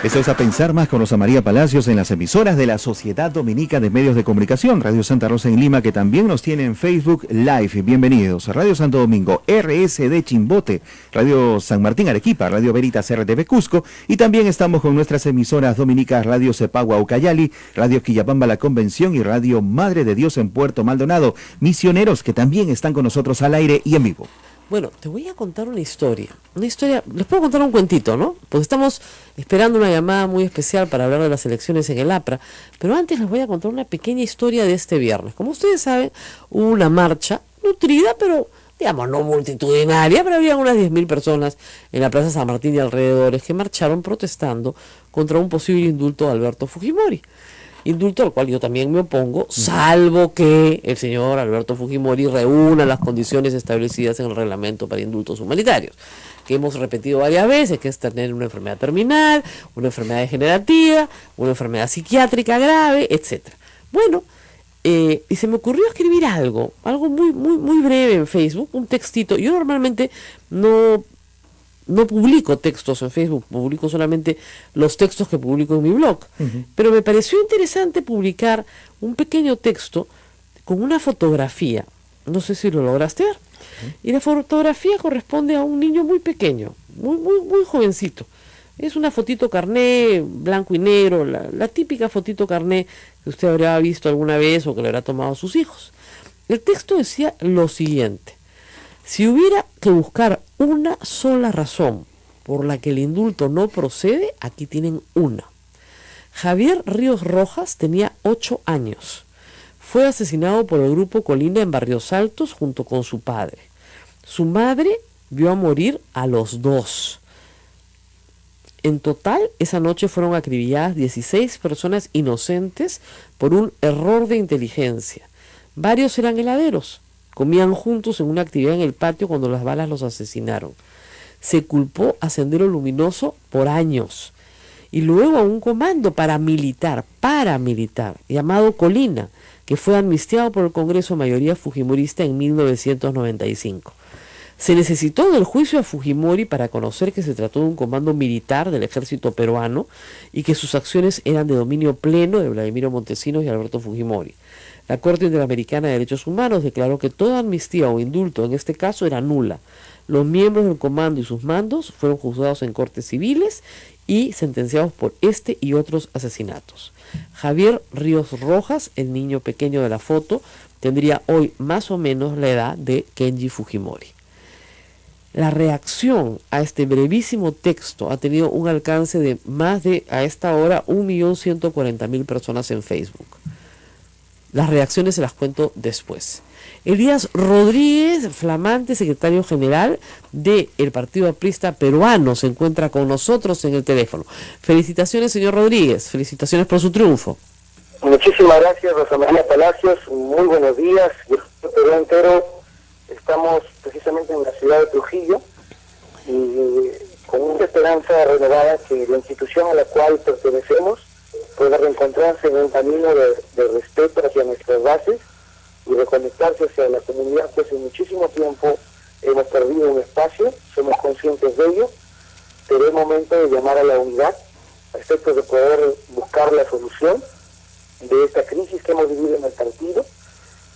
Eso es A Pensar Más con Rosa María Palacios en las emisoras de la Sociedad Dominica de Medios de Comunicación, Radio Santa Rosa en Lima, que también nos tiene en Facebook Live. Bienvenidos a Radio Santo Domingo, RSD Chimbote, Radio San Martín Arequipa, Radio Veritas RTV Cusco, y también estamos con nuestras emisoras dominicas Radio Cepagua Ucayali, Radio Quillapamba La Convención y Radio Madre de Dios en Puerto Maldonado, misioneros que también están con nosotros al aire y en vivo. Bueno, te voy a contar una historia, les puedo contar un cuentito, ¿no? Porque estamos esperando una llamada muy especial para hablar de las elecciones en el APRA, pero antes les voy a contar una pequeña historia de este viernes. Como ustedes saben, hubo una marcha nutrida, pero digamos no multitudinaria, pero había unas 10.000 personas en la Plaza San Martín y alrededores que marcharon protestando contra un posible indulto de Alberto Fujimori. Indulto al cual yo también me opongo, salvo que el señor Alberto Fujimori reúna las condiciones establecidas en el reglamento para indultos humanitarios, que hemos repetido varias veces, que es tener una enfermedad terminal, una enfermedad degenerativa, una enfermedad psiquiátrica grave, etcétera. Bueno, y se me ocurrió escribir algo muy breve en Facebook, un textito. Yo normalmente no publico textos en Facebook, publico solamente los textos que publico en mi blog. Pero me pareció interesante publicar un pequeño texto con una fotografía. No sé si lo lograste ver. Y la fotografía corresponde a un niño muy pequeño, muy jovencito. Es una fotito carné, blanco y negro, la típica fotito carné que usted habrá visto alguna vez o que le habrá tomado a sus hijos. El texto decía lo siguiente: si hubiera que buscar una sola razón por la que el indulto no procede, aquí tienen una. Javier Ríos Rojas tenía 8 años. Fue asesinado por el grupo Colina en Barrios Altos junto con su padre. Su madre vio a morir a los 2. En total, esa noche fueron acribilladas 16 personas inocentes por un error de inteligencia. Varios eran heladeros. Comían juntos en una actividad en el patio cuando las balas los asesinaron. Se culpó a Sendero Luminoso por años. Y luego a un comando paramilitar, llamado Colina, que fue amnistiado por el Congreso mayoría fujimorista en 1995. Se necesitó del juicio a Fujimori para conocer que se trató de un comando militar del ejército peruano y que sus acciones eran de dominio pleno de Vladimiro Montesinos y Alberto Fujimori. La Corte Interamericana de Derechos Humanos declaró que toda amnistía o indulto en este caso era nula. Los miembros del comando y sus mandos fueron juzgados en cortes civiles y sentenciados por este y otros asesinatos. Javier Ríos Rojas, el niño pequeño de la foto, tendría hoy más o menos la edad de Kenji Fujimori. La reacción a este brevísimo texto ha tenido un alcance de más de, a esta hora, 1.140.000 personas en Facebook. Las reacciones se las cuento después. Elías Rodríguez, flamante secretario general del Partido Aprista Peruano, se encuentra con nosotros en el teléfono. Felicitaciones, señor Rodríguez. Felicitaciones por su triunfo. Muchísimas gracias, Rosa María Palacios. Muy buenos días. Yo soy Perú entero. Estamos precisamente en la ciudad de Trujillo y con una esperanza renovada que la institución a la cual pertenecemos pueda reencontrarse en un camino de respeto hacia nuestras bases y reconectarse hacia la comunidad que hace muchísimo tiempo hemos perdido un espacio, somos conscientes de ello, pero es momento de llamar a la unidad a efectos de poder buscar la solución de esta crisis que hemos vivido en el partido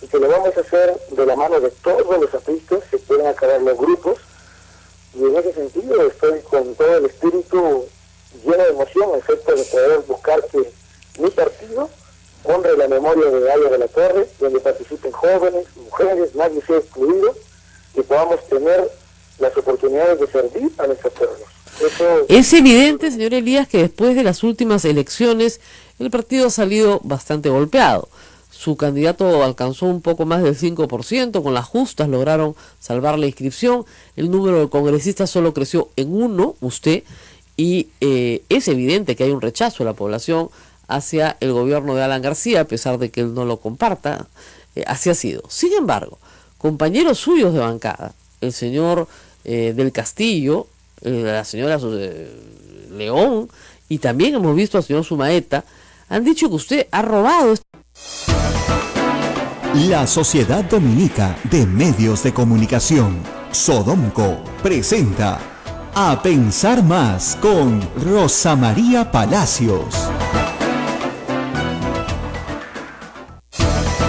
y que lo vamos a hacer de la mano de todos los apristas, se pueden acabar los grupos y en ese sentido estoy con todo el espíritu lleno de emoción a efectos de poder buscar que mi partido honre la memoria de Aya de la Torre, donde participen jóvenes, mujeres, nadie sea excluido, y podamos tener las oportunidades de servir a nuestros pueblos. Es evidente, señor Elías, que después de las últimas elecciones el partido ha salido bastante golpeado. Su candidato alcanzó un poco más del 5%, con las justas lograron salvar la inscripción, el número de congresistas solo creció en 1, usted, y es evidente que hay un rechazo de la población hacia el gobierno de Alan García, a pesar de que él no lo comparta, así ha sido. Sin embargo, compañeros suyos de bancada, el señor del Castillo, la señora León, y también hemos visto al señor Sumaeta, han dicho que usted ha robado. La Sociedad Dominica de Medios de Comunicación, Sodomco, presenta A Pensar Más con Rosa María Palacios.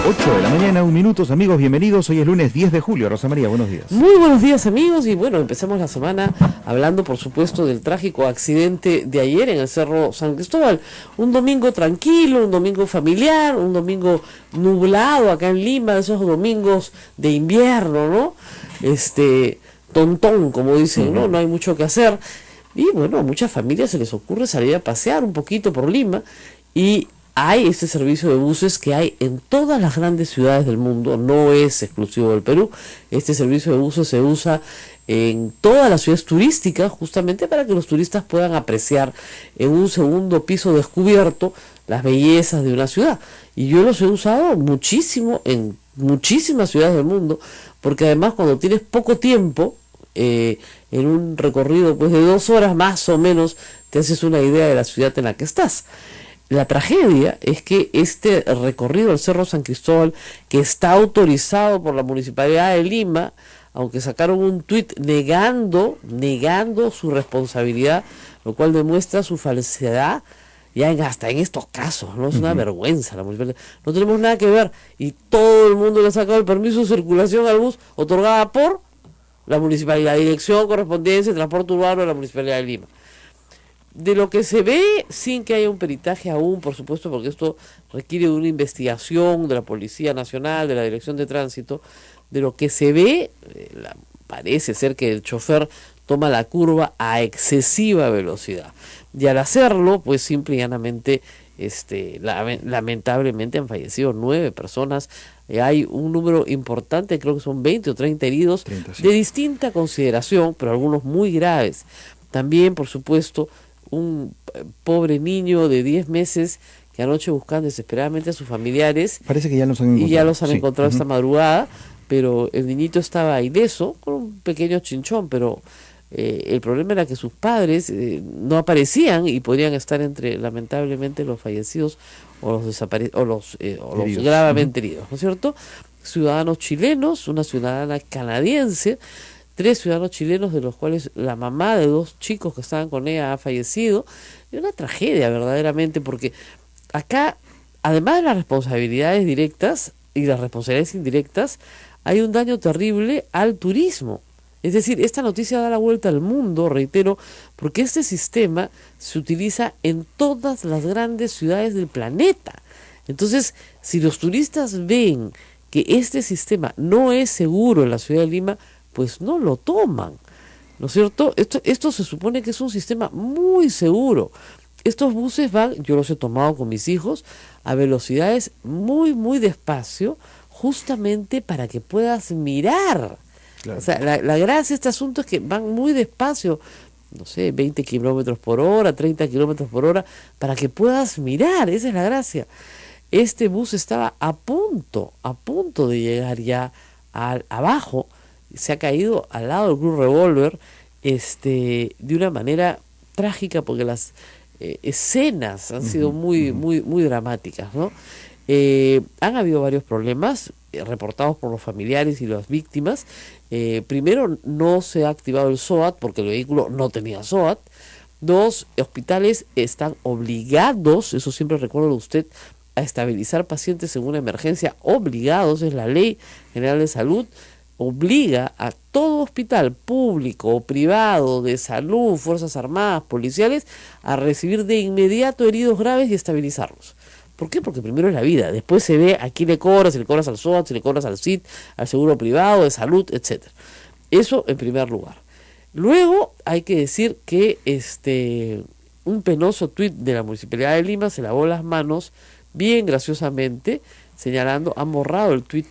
8 de la mañana, 1 minuto, amigos, bienvenidos. Hoy es lunes 10 de julio. Rosa María, buenos días. Muy buenos días, amigos, y bueno, empecemos la semana hablando, por supuesto, del trágico accidente de ayer en el Cerro San Cristóbal. Un domingo tranquilo, un domingo familiar, un domingo nublado acá en Lima, esos domingos de invierno, ¿no? Tontón, como dicen, ¿no? No hay mucho que hacer. Y bueno, a muchas familias se les ocurre salir a pasear un poquito por Lima y hay este servicio de buses que hay en todas las grandes ciudades del mundo, no es exclusivo del Perú. Este servicio de buses se usa en todas las ciudades turísticas, justamente para que los turistas puedan apreciar en un segundo piso descubierto las bellezas de una ciudad. Y yo los he usado muchísimo en muchísimas ciudades del mundo, porque además cuando tienes poco tiempo, en un recorrido pues de 2 horas más o menos, te haces una idea de la ciudad en la que estás. La tragedia es que este recorrido al Cerro San Cristóbal, que está autorizado por la Municipalidad de Lima, aunque sacaron un tuit negando su responsabilidad, lo cual demuestra su falsedad, ya hasta en estos casos, ¿no? Es una vergüenza la municipalidad. No tenemos nada que ver, y todo el mundo le ha sacado el permiso de circulación al bus otorgada por la Municipalidad, Dirección, Correspondencia y Transporte Urbano de la Municipalidad de Lima. De lo que se ve, sin que haya un peritaje aún, por supuesto, porque esto requiere de una investigación de la Policía Nacional, de la Dirección de Tránsito, de lo que se ve, parece ser que el chofer toma la curva a excesiva velocidad. y al hacerlo, pues simple y llanamente, lamentablemente han fallecido 9 personas. Hay un número importante, creo que son 20 o 30 heridos 30, sí. de distinta consideración, pero algunos muy graves. También, por supuesto, un pobre niño de 10 meses que anoche buscan desesperadamente a sus familiares. Parece que ya los han encontrado. Y ya los han Sí. encontrado esta Ujú. madrugada, pero el niñito estaba ileso, con un pequeño chinchón, pero el problema era que sus padres no aparecían y podrían estar entre, lamentablemente, los fallecidos o los o los Heridos. gravemente heridos, ¿no es cierto? Ciudadanos chilenos, una ciudadana canadiense, 3 ciudadanos chilenos, de los cuales la mamá de 2 chicos que estaban con ella ha fallecido. Es una tragedia verdaderamente, porque acá, además de las responsabilidades directas y las responsabilidades indirectas, hay un daño terrible al turismo. Es decir, esta noticia da la vuelta al mundo, reitero, porque este sistema se utiliza en todas las grandes ciudades del planeta. Entonces, si los turistas ven que este sistema no es seguro en la ciudad de Lima, pues no lo toman, ¿no es cierto? Esto se supone que es un sistema muy seguro. Estos buses van, yo los he tomado con mis hijos, a velocidades muy, muy despacio, justamente para que puedas mirar. Claro. O sea, la gracia de este asunto es que van muy despacio, no sé, 20 kilómetros por hora, 30 kilómetros por hora, para que puedas mirar. Esa es la gracia. Este bus estaba a punto de llegar ya abajo. Se ha caído al lado del Cruz Revólver, de una manera trágica, porque las escenas han sido muy, muy, muy dramáticas, ¿no? Han habido varios problemas reportados por los familiares y las víctimas. Primero, no se ha activado el SOAT porque el vehículo no tenía SOAT. 2, hospitales están obligados, eso siempre recuerdo de usted, a estabilizar pacientes en una emergencia, obligados, es la Ley General de Salud, obliga a todo hospital público o privado de salud, Fuerzas Armadas, policiales, a recibir de inmediato heridos graves y estabilizarlos. ¿Por qué? Porque primero es la vida, después se ve a quién le cobras, si le cobras al SOAT, si le cobras al CIT, al seguro privado, de salud, etcétera. Eso en primer lugar. Luego hay que decir que un penoso tuit de la Municipalidad de Lima se lavó las manos bien graciosamente, señalando, han borrado el tuit.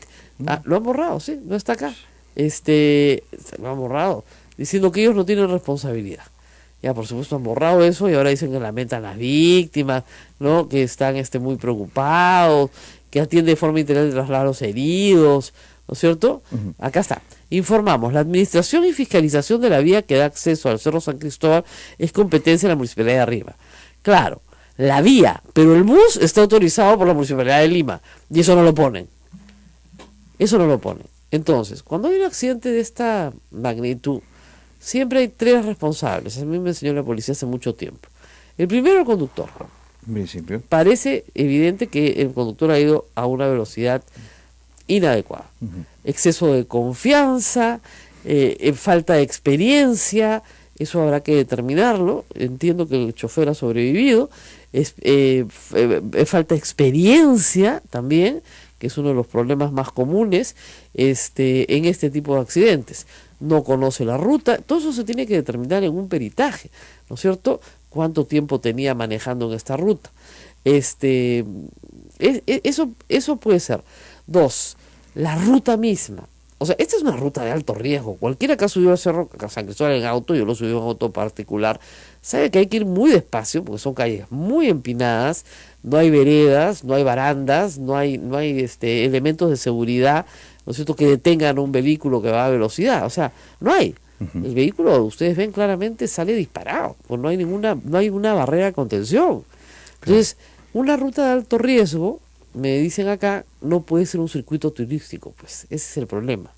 Lo han borrado, sí, no está acá. Se lo han borrado, diciendo que ellos no tienen responsabilidad. Ya, por supuesto, han borrado eso y ahora dicen que lamentan las víctimas, ¿no? Que están muy preocupados, que atiende de forma integral de trasladar a los heridos, ¿no es cierto? Ujú. Acá está. Informamos, la administración y fiscalización de la vía que da acceso al Cerro San Cristóbal es competencia de la Municipalidad de Arriba. Claro, la vía, pero el bus está autorizado por la Municipalidad de Lima y eso no lo ponen. Eso no lo ponen. Entonces, cuando hay un accidente de esta magnitud, siempre hay 3 responsables. A mí me enseñó la policía hace mucho tiempo. El primero, el conductor. En principio. Parece evidente que el conductor ha ido a una velocidad inadecuada. Ujú. Exceso de confianza, falta de experiencia, eso habrá que determinarlo. Entiendo que el chofer ha sobrevivido. Falta de experiencia también, que es uno de los problemas más comunes en este tipo de accidentes. No conoce la ruta, todo eso se tiene que determinar en un peritaje, ¿no es cierto? Cuánto tiempo tenía manejando en esta ruta. Eso puede ser. 2, la ruta misma. O sea, esta es una ruta de alto riesgo. Cualquiera que ha subido al Cerro San Cristóbal en auto, yo lo subí en auto particular, sabe que hay que ir muy despacio porque son calles muy empinadas, no hay veredas, no hay barandas, no hay elementos de seguridad, ¿no es cierto?, que detengan un vehículo que va a velocidad. O sea, no hay. Ujú. El vehículo, ustedes ven claramente, sale disparado, pues no hay una barrera de contención. Entonces, una ruta de alto riesgo, me dicen acá, no puede ser un circuito turístico, pues ese es el problema.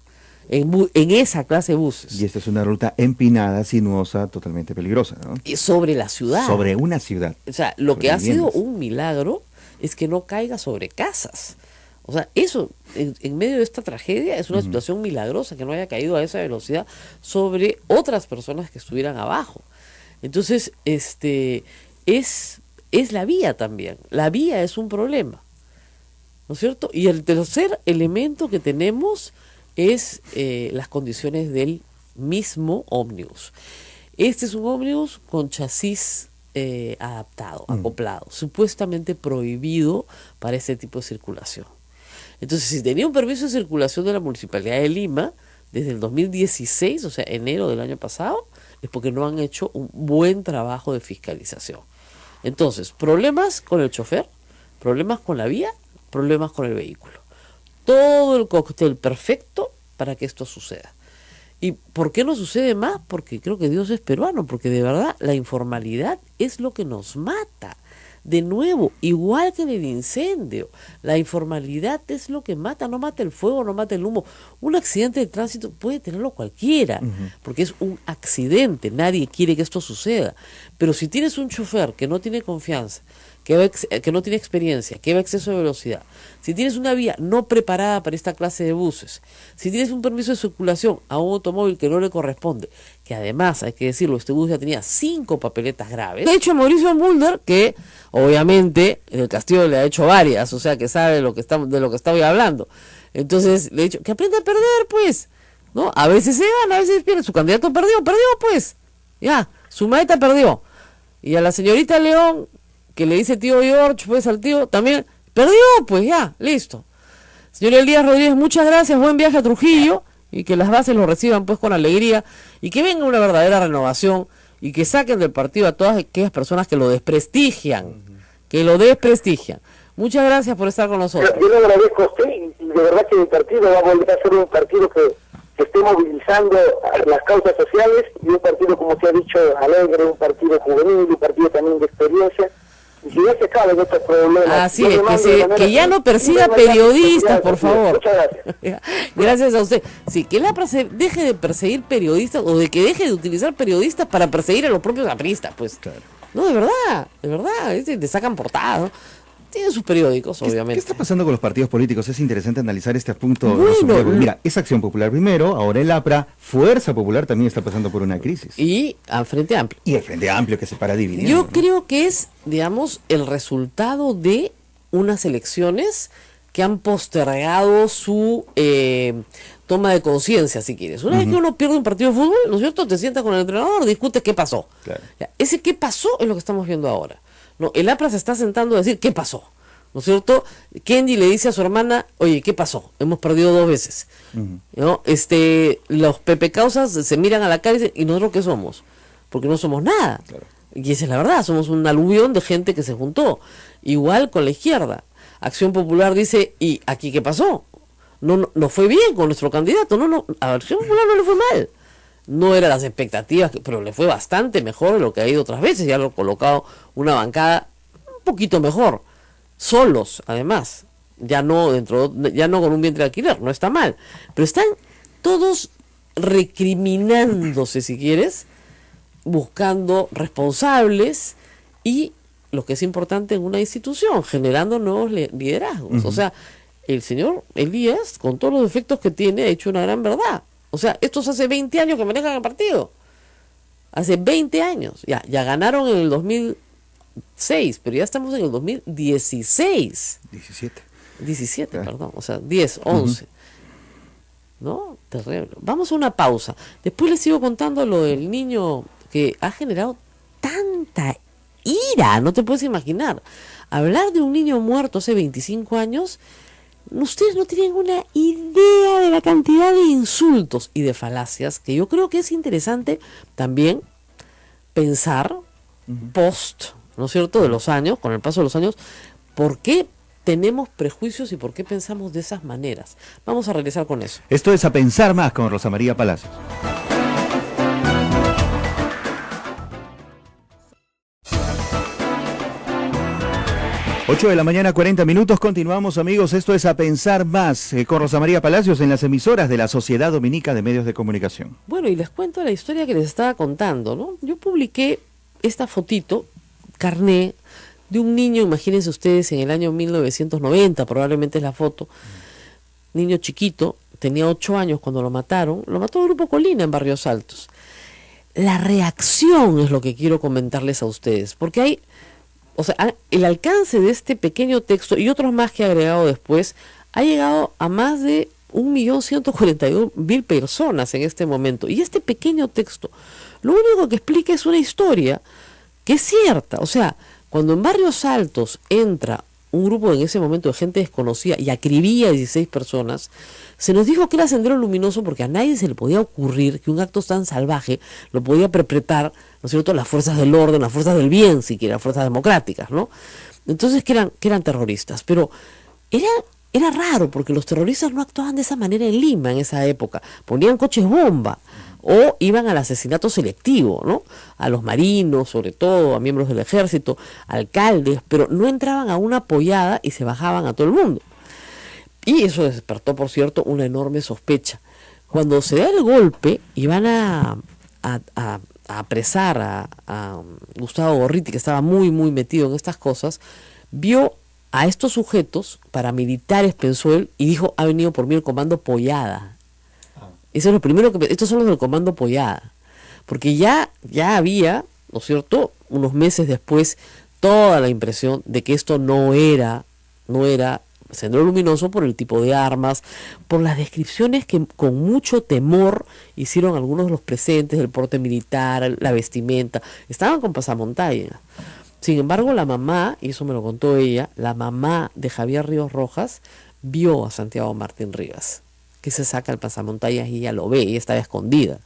En esa clase de buses. Y esta es una ruta empinada, sinuosa, totalmente peligrosa, ¿no? Y sobre la ciudad. Sobre una ciudad. O sea, lo sobre que ha sido viviendas. un milagro es que no caiga sobre casas. O sea, eso, en medio de esta tragedia, es una situación milagrosa que no haya caído a esa velocidad sobre otras personas que estuvieran abajo. Entonces, es la vía también. La vía es un problema, ¿no es cierto? Y el tercer elemento que tenemos es las condiciones del mismo ómnibus. Este es un ómnibus con chasis adaptado, acoplado, supuestamente prohibido para este tipo de circulación. Entonces, si tenía un permiso de circulación de la Municipalidad de Lima desde el 2016, o sea, enero del año pasado, es porque no han hecho un buen trabajo de fiscalización. Entonces, problemas con el chofer, problemas con la vía, problemas con el vehículo. Todo el cóctel perfecto para que esto suceda. ¿Y por qué no sucede más? Porque creo que Dios es peruano, porque de verdad la informalidad es lo que nos mata. De nuevo, igual que en el incendio, la informalidad es lo que mata, no mata el fuego, no mata el humo. Un accidente de tránsito puede tenerlo cualquiera, porque es un accidente, nadie quiere que esto suceda. Pero si tienes un chofer que no tiene confianza, que no tiene experiencia, que va a exceso de velocidad, si tienes una vía no preparada para esta clase de buses, si tienes un permiso de circulación a un automóvil que no le corresponde, que además, hay que decirlo, este bus ya tenía 5 papeletas graves. De hecho, Mauricio Mulder, que obviamente en el Castillo le ha hecho varias, o sea que sabe de lo que estoy hablando. Entonces le he dicho, que aprenda a perder, pues, ¿no? A veces se gana, a veces pierde. Su candidato perdió, pues. Ya, su maeta perdió. Y a la señorita León, que le dice tío George, pues al tío, también perdió, pues ya, listo. Señor Elías Rodríguez, muchas gracias, buen viaje a Trujillo, y que las bases lo reciban pues con alegría, y que venga una verdadera renovación, y que saquen del partido a todas aquellas personas que lo desprestigian, Muchas gracias por estar con nosotros. Yo le agradezco a usted, y de verdad que mi partido va a volver a ser un partido que esté movilizando a las causas sociales, y un partido, como se ha dicho, alegre, un partido juvenil, un partido también de experiencia. Y si ya se caben estos problemas... Así es, que ya no persiga periodistas, por favor. Muchas gracias. Gracias a usted. Sí, que la deje de perseguir periodistas, o de que deje de utilizar periodistas para perseguir a los propios apristas, pues. Claro. No, de verdad, te sacan portadas, ¿no? Tienen sus periódicos, obviamente. ¿Qué está pasando con los partidos políticos? Es interesante analizar este punto. Bueno, mira, es Acción Popular primero, ahora el APRA, Fuerza Popular también está pasando por una crisis. Y al Frente Amplio. Y el Frente Amplio que se para dividiendo. Yo creo que es, digamos, el resultado de unas elecciones que han postergado su toma de conciencia, si quieres. Una vez que uno pierde un partido de fútbol, ¿no es cierto? Te sientas con el entrenador, discutes qué pasó. Claro. Ya, ese qué pasó es lo que estamos viendo ahora. No, el APRA se está sentando a decir qué pasó, ¿no es cierto? Kenji le dice a su hermana, oye, ¿qué pasó? Hemos perdido 2 veces. ¿No? Los Pepe Causas se miran a la cara y dicen, ¿y nosotros qué somos? Porque no somos nada. Claro. Y esa es la verdad, somos un aluvión de gente que se juntó. Igual con la izquierda. Acción Popular dice, ¿y aquí qué pasó? No fue bien con nuestro candidato. A Acción Popular no le fue mal. No eran las expectativas, pero le fue bastante mejor de lo que ha ido otras veces. Ya lo ha colocado una bancada un poquito mejor. Solos, además. Ya no con un vientre de alquiler, no está mal. Pero están todos recriminándose, si quieres, buscando responsables y, lo que es importante en una institución, generando nuevos liderazgos. O sea, el señor Elías, con todos los defectos que tiene, ha hecho una gran verdad. O sea, estos hace 20 años que manejan el partido. Hace 20 años. Ya ganaron en el 2006, pero ya estamos en el 2016. 17, claro. Perdón. O sea, 10, 11. ¿No? Terrible. Vamos a una pausa. Después les sigo contando lo del niño que ha generado tanta ira. No te puedes imaginar. Hablar de un niño muerto hace 25 años... Ustedes no tienen una idea de la cantidad de insultos y de falacias que yo creo que es interesante también pensar post, ¿no es cierto?, de los años, con el paso de los años, por qué tenemos prejuicios y por qué pensamos de esas maneras. Vamos a regresar con eso. Esto es A Pensar Más con Rosa María Palacios. 8 de la mañana, 40 minutos, continuamos amigos, esto es A Pensar Más con Rosa María Palacios en las emisoras de la Sociedad Dominica de Medios de Comunicación. Bueno, y les cuento la historia que les estaba contando, ¿no? Yo publiqué esta fotito, carné, de un niño, imagínense ustedes, en el año 1990, probablemente es la foto, niño chiquito, tenía 8 años cuando lo mató el Grupo Colina en Barrios Altos. La reacción es lo que quiero comentarles a ustedes, porque hay... O sea, el alcance de este pequeño texto y otros más que he agregado después ha llegado a más de 1.142.000 personas en este momento. Y este pequeño texto, lo único que explica es una historia que es cierta. O sea, cuando en Barrios Altos entra un grupo en ese momento de gente desconocida y acribía a 16 personas, se nos dijo que era Sendero Luminoso porque a nadie se le podía ocurrir que un acto tan salvaje lo podía perpetrar, ¿no es cierto?, las fuerzas del orden, las fuerzas del bien, siquiera fuerzas democráticas, ¿no? Entonces que eran terroristas, pero era raro porque los terroristas no actuaban de esa manera en Lima en esa época, ponían coches bomba o iban al asesinato selectivo, ¿no? A los marinos, sobre todo, a miembros del ejército, alcaldes, pero no entraban a una pollada y se bajaban a todo el mundo. Y eso despertó, por cierto, una enorme sospecha. Cuando se da el golpe y van a apresar a Gustavo Gorriti, que estaba muy, muy metido en estas cosas, vio a estos sujetos paramilitares, pensó él, y dijo, ha venido por mí el comando Pollada. Eso es lo primero que... Estos son los del comando Pollada. Porque ya había, ¿no es cierto?, unos meses después, toda la impresión de que esto no era Sendero Luminoso por el tipo de armas, por las descripciones que con mucho temor hicieron algunos de los presentes, el porte militar, la vestimenta, estaban con pasamontañas. Sin embargo, la mamá, y eso me lo contó ella, la mamá de Javier Ríos Rojas vio a Santiago Martín Rivas, que se saca el pasamontañas y ella lo ve, ella estaba escondida.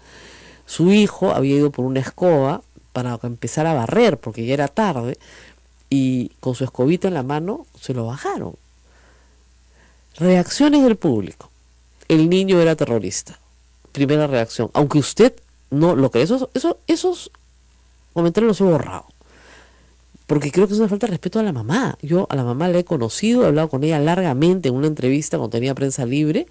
Su hijo había ido por una escoba para empezar a barrer, porque ya era tarde, y con su escobita en la mano se lo bajaron. Reacciones del público. El niño era terrorista. Primera reacción. Aunque usted no lo cree, esos comentarios los he borrado. Porque creo que es una falta de respeto a la mamá. Yo a la mamá la he conocido, he hablado con ella largamente en una entrevista cuando tenía Prensa Libre.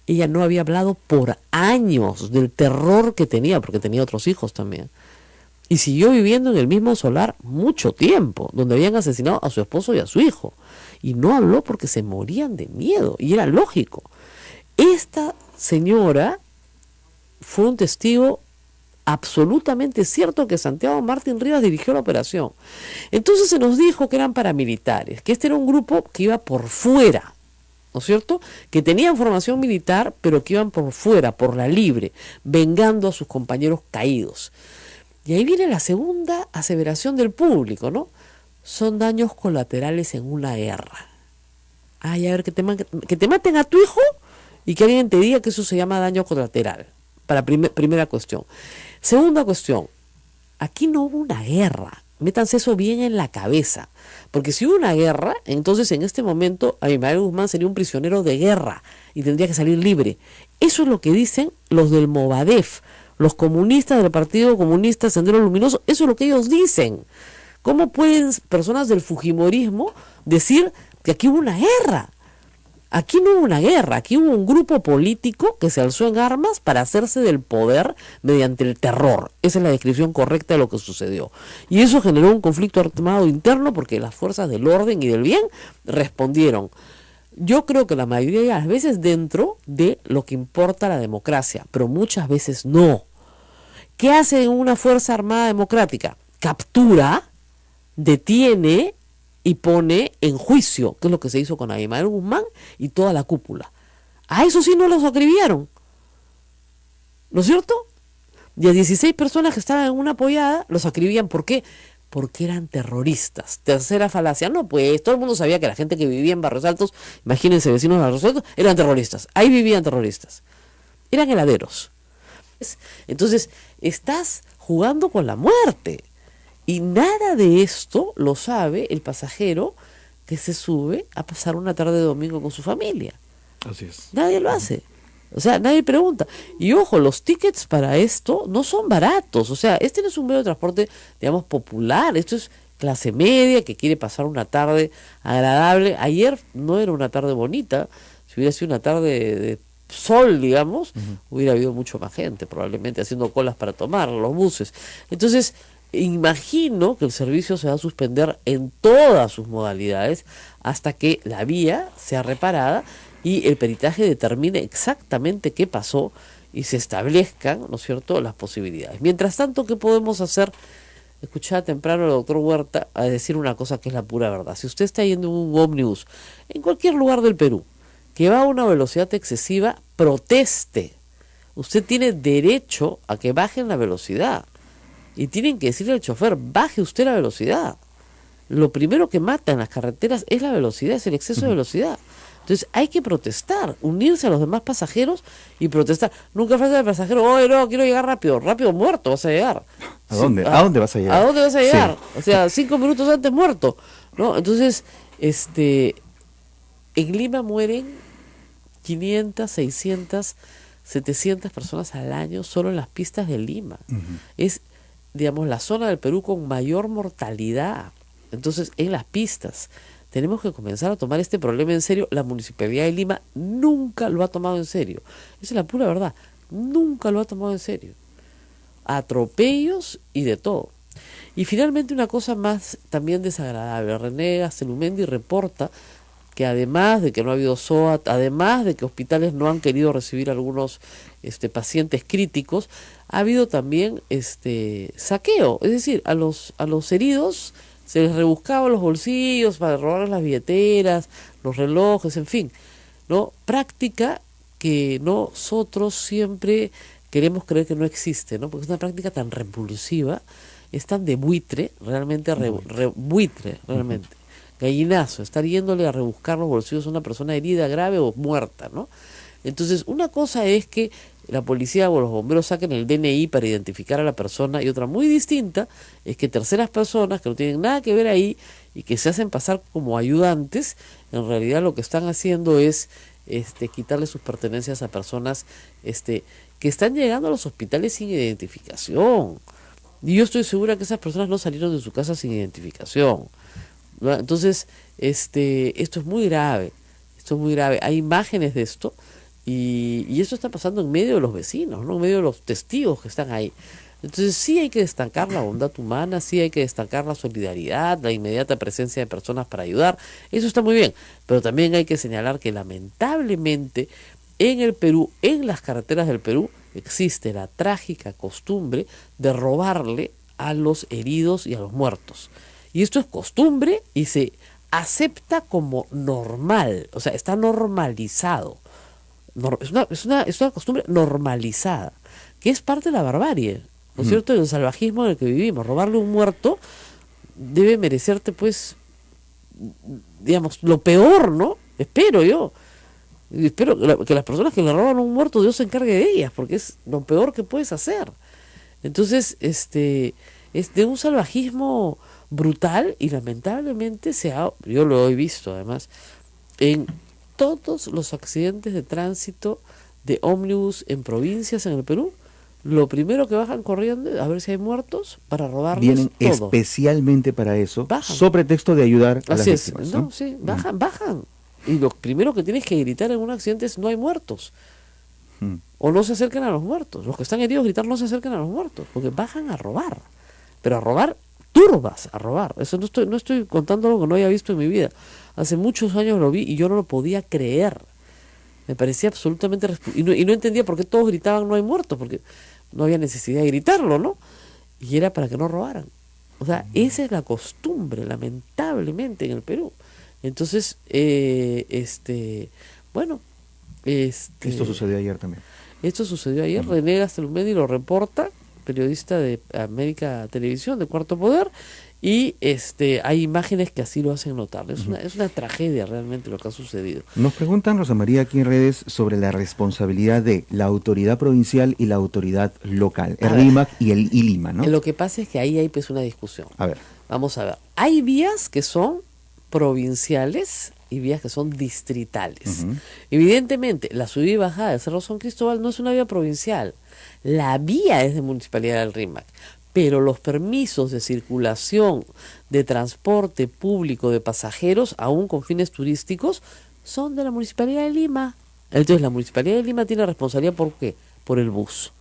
Ella no había hablado por años del terror que tenía, porque tenía otros hijos también. Y siguió viviendo en el mismo solar mucho tiempo, donde habían asesinado a su esposo y a su hijo. Y no habló porque se morían de miedo, y era lógico. Esta señora fue un testigo absolutamente cierto que Santiago Martín Rivas dirigió la operación. Entonces se nos dijo que eran paramilitares, que este era un grupo que iba por fuera, ¿no es cierto?, que tenían formación militar, pero que iban por fuera, por la libre, vengando a sus compañeros caídos. Y ahí viene la segunda aseveración del público, ¿no? Son daños colaterales en una guerra. Ay, a ver, que te maten a tu hijo y que alguien te diga que eso se llama daño colateral. Para primera cuestión. Segunda cuestión, aquí no hubo una guerra. Métanse eso bien en la cabeza. Porque si hubo una guerra, entonces en este momento Abimael Guzmán sería un prisionero de guerra y tendría que salir libre. Eso es lo que dicen los del Movadef, los comunistas del Partido Comunista Sendero Luminoso. Eso es lo que ellos dicen. ¿Cómo pueden personas del fujimorismo decir que aquí hubo una guerra? Aquí no hubo una guerra, aquí hubo un grupo político que se alzó en armas para hacerse del poder mediante el terror. Esa es la descripción correcta de lo que sucedió. Y eso generó un conflicto armado interno porque las fuerzas del orden y del bien respondieron. Yo creo que la mayoría de las veces dentro de lo que importa la democracia, pero muchas veces no. ¿Qué hace una fuerza armada democrática? Captura, detiene y pone en juicio, que es lo que se hizo con Abimael Guzmán y toda la cúpula. A eso sí no los acribillaron, ¿no es cierto? Y a 16 personas que estaban en una pollada los acribían. ¿Por qué? Porque eran terroristas. Tercera falacia. No, pues todo el mundo sabía que la gente que vivía en Barrios Altos, imagínense, vecinos de Barrios Altos, eran terroristas. Ahí vivían terroristas. Eran heladeros. Entonces, estás jugando con la muerte. Y nada de esto lo sabe el pasajero que se sube a pasar una tarde de domingo con su familia. Así es. Nadie lo hace. O sea, nadie pregunta. Y ojo, los tickets para esto no son baratos. O sea, este no es un medio de transporte, digamos, popular. Esto es clase media que quiere pasar una tarde agradable. Ayer no era una tarde bonita. Si hubiera sido una tarde de sol, digamos, hubiera habido mucho más gente, probablemente haciendo colas para tomar los buses. Entonces, imagino que el servicio se va a suspender en todas sus modalidades hasta que la vía sea reparada y el peritaje determine exactamente qué pasó y se establezcan, ¿no es cierto?, las posibilidades. Mientras tanto, ¿qué podemos hacer? Escuchaba temprano al doctor Huerta a decir una cosa que es la pura verdad. Si usted está yendo en un ómnibus en cualquier lugar del Perú que va a una velocidad excesiva, proteste. Usted tiene derecho a que bajen la velocidad. y tienen que decirle al chofer, baje usted la velocidad. Lo primero que mata en las carreteras es la velocidad, es el exceso de velocidad. Entonces hay que protestar, unirse a los demás pasajeros y protestar. Nunca falta el pasajero, oye, no, quiero llegar rápido, rápido muerto vas a llegar. ¿A dónde? Sí, ¿A dónde vas a llegar? ¿A dónde vas a llegar? Sí. O sea, 5 minutos antes muerto, ¿no? Entonces, en Lima mueren 500, 600, 700 personas al año solo en las pistas de Lima. Es, digamos, la zona del Perú con mayor mortalidad. Entonces, en las pistas tenemos que comenzar a tomar este problema en serio. La Municipalidad de Lima nunca lo ha tomado en serio. Esa es la pura verdad. Nunca lo ha tomado en serio. Atropellos y de todo. Y finalmente una cosa más también desagradable. René Gastelumendi reporta que además de que no ha habido SOAT, además de que hospitales no han querido recibir algunos pacientes críticos, ha habido también saqueo. Es decir, a los heridos se les rebuscaba los bolsillos para robarles las billeteras, los relojes, en fin, ¿no? Práctica que nosotros siempre queremos creer que no existe, ¿no? Porque es una práctica tan repulsiva, es tan de buitre, realmente buitre, realmente. Gallinazo, estar yéndole a rebuscar los bolsillos a una persona herida, grave o muerta, ¿no? Entonces, una cosa es que la policía o los bomberos saquen el DNI para identificar a la persona, y otra muy distinta es que terceras personas que no tienen nada que ver ahí y que se hacen pasar como ayudantes, en realidad lo que están haciendo es quitarle sus pertenencias a personas que están llegando a los hospitales sin identificación. Y yo estoy segura que esas personas no salieron de su casa sin identificación, ¿no? Entonces, esto es muy grave, hay imágenes de esto. Y eso está pasando en medio de los vecinos, ¿no? En medio de los testigos que están ahí. Entonces sí hay que destacar la bondad humana, sí hay que destacar la solidaridad, la inmediata presencia de personas para ayudar. Eso está muy bien, pero también hay que señalar que lamentablemente en el Perú, en las carreteras del Perú, existe la trágica costumbre de robarle a los heridos y a los muertos. Y esto es costumbre y se acepta como normal, o sea, está normalizado. Es una costumbre normalizada, que es parte de la barbarie, ¿no es cierto?, del salvajismo en el que vivimos. Robarle a un muerto debe merecerte, pues, digamos, lo peor, ¿no? Espero que las personas que le roban a un muerto, Dios se encargue de ellas, porque es lo peor que puedes hacer. Entonces, es de un salvajismo brutal, y lamentablemente yo lo he visto además en todos los accidentes de tránsito de ómnibus en provincias en el Perú. Lo primero que bajan corriendo a ver si hay muertos para robarles Vienen todo. especialmente para eso, Bajan. sobre texto de ayudar a las Así es, víctimas, ¿no? ¿no? Sí, bajan. Y lo primero que tienes que gritar en un accidente es: no hay muertos. O no se acerquen a los muertos. Los que están heridos gritar: no se acerquen a los muertos, porque bajan a robar. Pero a robar turbas, a robar. Eso no estoy contando algo que no haya visto en mi vida. Hace muchos años lo vi y yo no lo podía creer. Me parecía absolutamente... Y no entendía por qué todos gritaban: no hay muertos, porque no había necesidad de gritarlo, ¿no? Y era para que no robaran. O sea, esa es la costumbre, lamentablemente, en el Perú. Entonces, bueno... Esto sucedió ayer también. Esto sucedió ayer. René Gastelumendi lo reporta, periodista de América Televisión, de Cuarto Poder, y hay imágenes que así lo hacen notar. Es una tragedia realmente lo que ha sucedido. Nos preguntan, Rosa María, aquí en redes, sobre la responsabilidad de la autoridad provincial y la autoridad local, el RIMAC y el ILIMA, ¿no? Lo que pasa es que ahí hay pues una discusión. A ver. Vamos a ver. Hay vías que son provinciales y vías que son distritales. Evidentemente, la subida y bajada de Cerro San Cristóbal no es una vía provincial. La vía es de Municipalidad del RIMAC, pero los permisos de circulación de transporte público de pasajeros, aún con fines turísticos, son de la Municipalidad de Lima. Entonces, la Municipalidad de Lima tiene responsabilidad ¿por qué? Por el bus.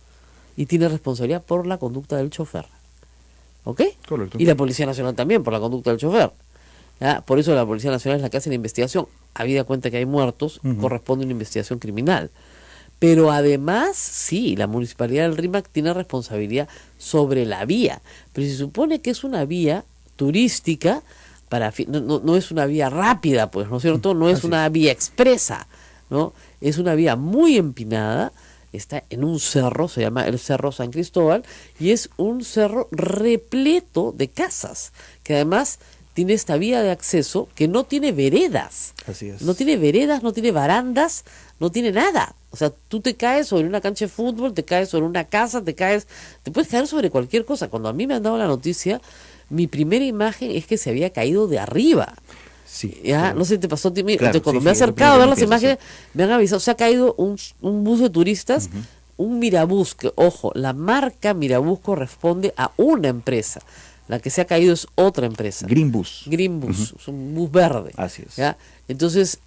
Y tiene responsabilidad por la conducta del chofer. ¿Ok? Correcto. Y la Policía Nacional también por la conducta del chofer. ¿Ya? Por eso la Policía Nacional es la que hace la investigación. Habida cuenta que hay muertos, corresponde una investigación criminal. Pero además, sí, la Municipalidad del RIMAC tiene responsabilidad sobre la vía. Pero se supone que es una vía turística, no es una vía rápida, pues, ¿no es cierto? No es una vía expresa, ¿no? Es una vía muy empinada está en un cerro, se llama el Cerro San Cristóbal, y es un cerro repleto de casas, que además tiene esta vía de acceso que no tiene veredas. Así es. No tiene veredas, no tiene barandas, no tiene nada. O sea, tú te caes sobre una cancha de fútbol, te caes sobre una casa, te puedes caer sobre cualquier cosa. Cuando a mí me han dado la noticia, mi primera imagen es que se había caído de arriba. Sí, Ya, claro. no sé si te pasó a ti. Claro, Entonces, cuando sí, me he sí, es lo acercado a ver primero las que pienso, imágenes, me han avisado, se ha caído un bus de turistas, un Mirabús, que, ojo, la marca Mirabús corresponde a una empresa. La que se ha caído es otra empresa. Green Bus. Green Bus, es un bus verde. Así es. ¿Ya? Entonces,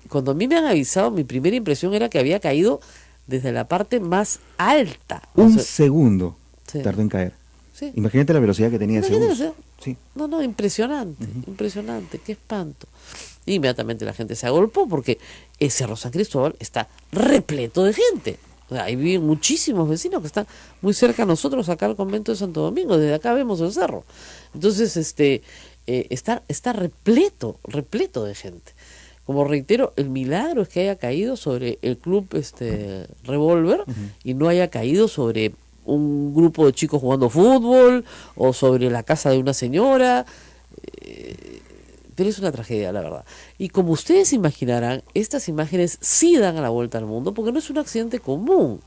cuando a mí me han avisado, mi primera impresión era que había caído desde la parte más alta. O Un sea, segundo sí. tardó en caer. Sí. Imagínate la velocidad que tenía ese Imagínate, bus. o sea, Sí. No, impresionante, impresionante, qué espanto. Inmediatamente la gente se agolpó porque el Cerro San Cristóbal está repleto de gente. O sea, ahí viven muchísimos vecinos que están muy cerca a nosotros, acá al convento de Santo Domingo, desde acá vemos el cerro. Entonces, está repleto de gente. Como reitero, el milagro es que haya caído sobre el club Revólver y no haya caído sobre un grupo de chicos jugando fútbol o sobre la casa de una señora, pero es una tragedia, la verdad. Y como ustedes imaginarán, estas imágenes sí dan a la vuelta al mundo porque no es un accidente común.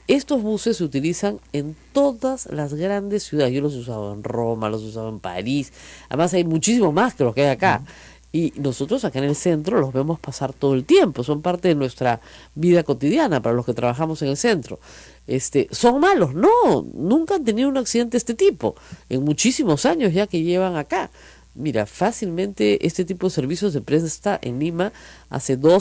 Estos buses se utilizan en todas las grandes ciudades. Yo los he usado en Roma, los he usado en París, además hay muchísimos más que los que hay acá. Y nosotros acá en el centro los vemos pasar todo el tiempo, son parte de nuestra vida cotidiana para los que trabajamos en el centro. ¿Son malos? No, nunca han tenido un accidente de este tipo, en muchísimos años ya que llevan acá. Mira, fácilmente este tipo de servicios se presta en Lima hace 2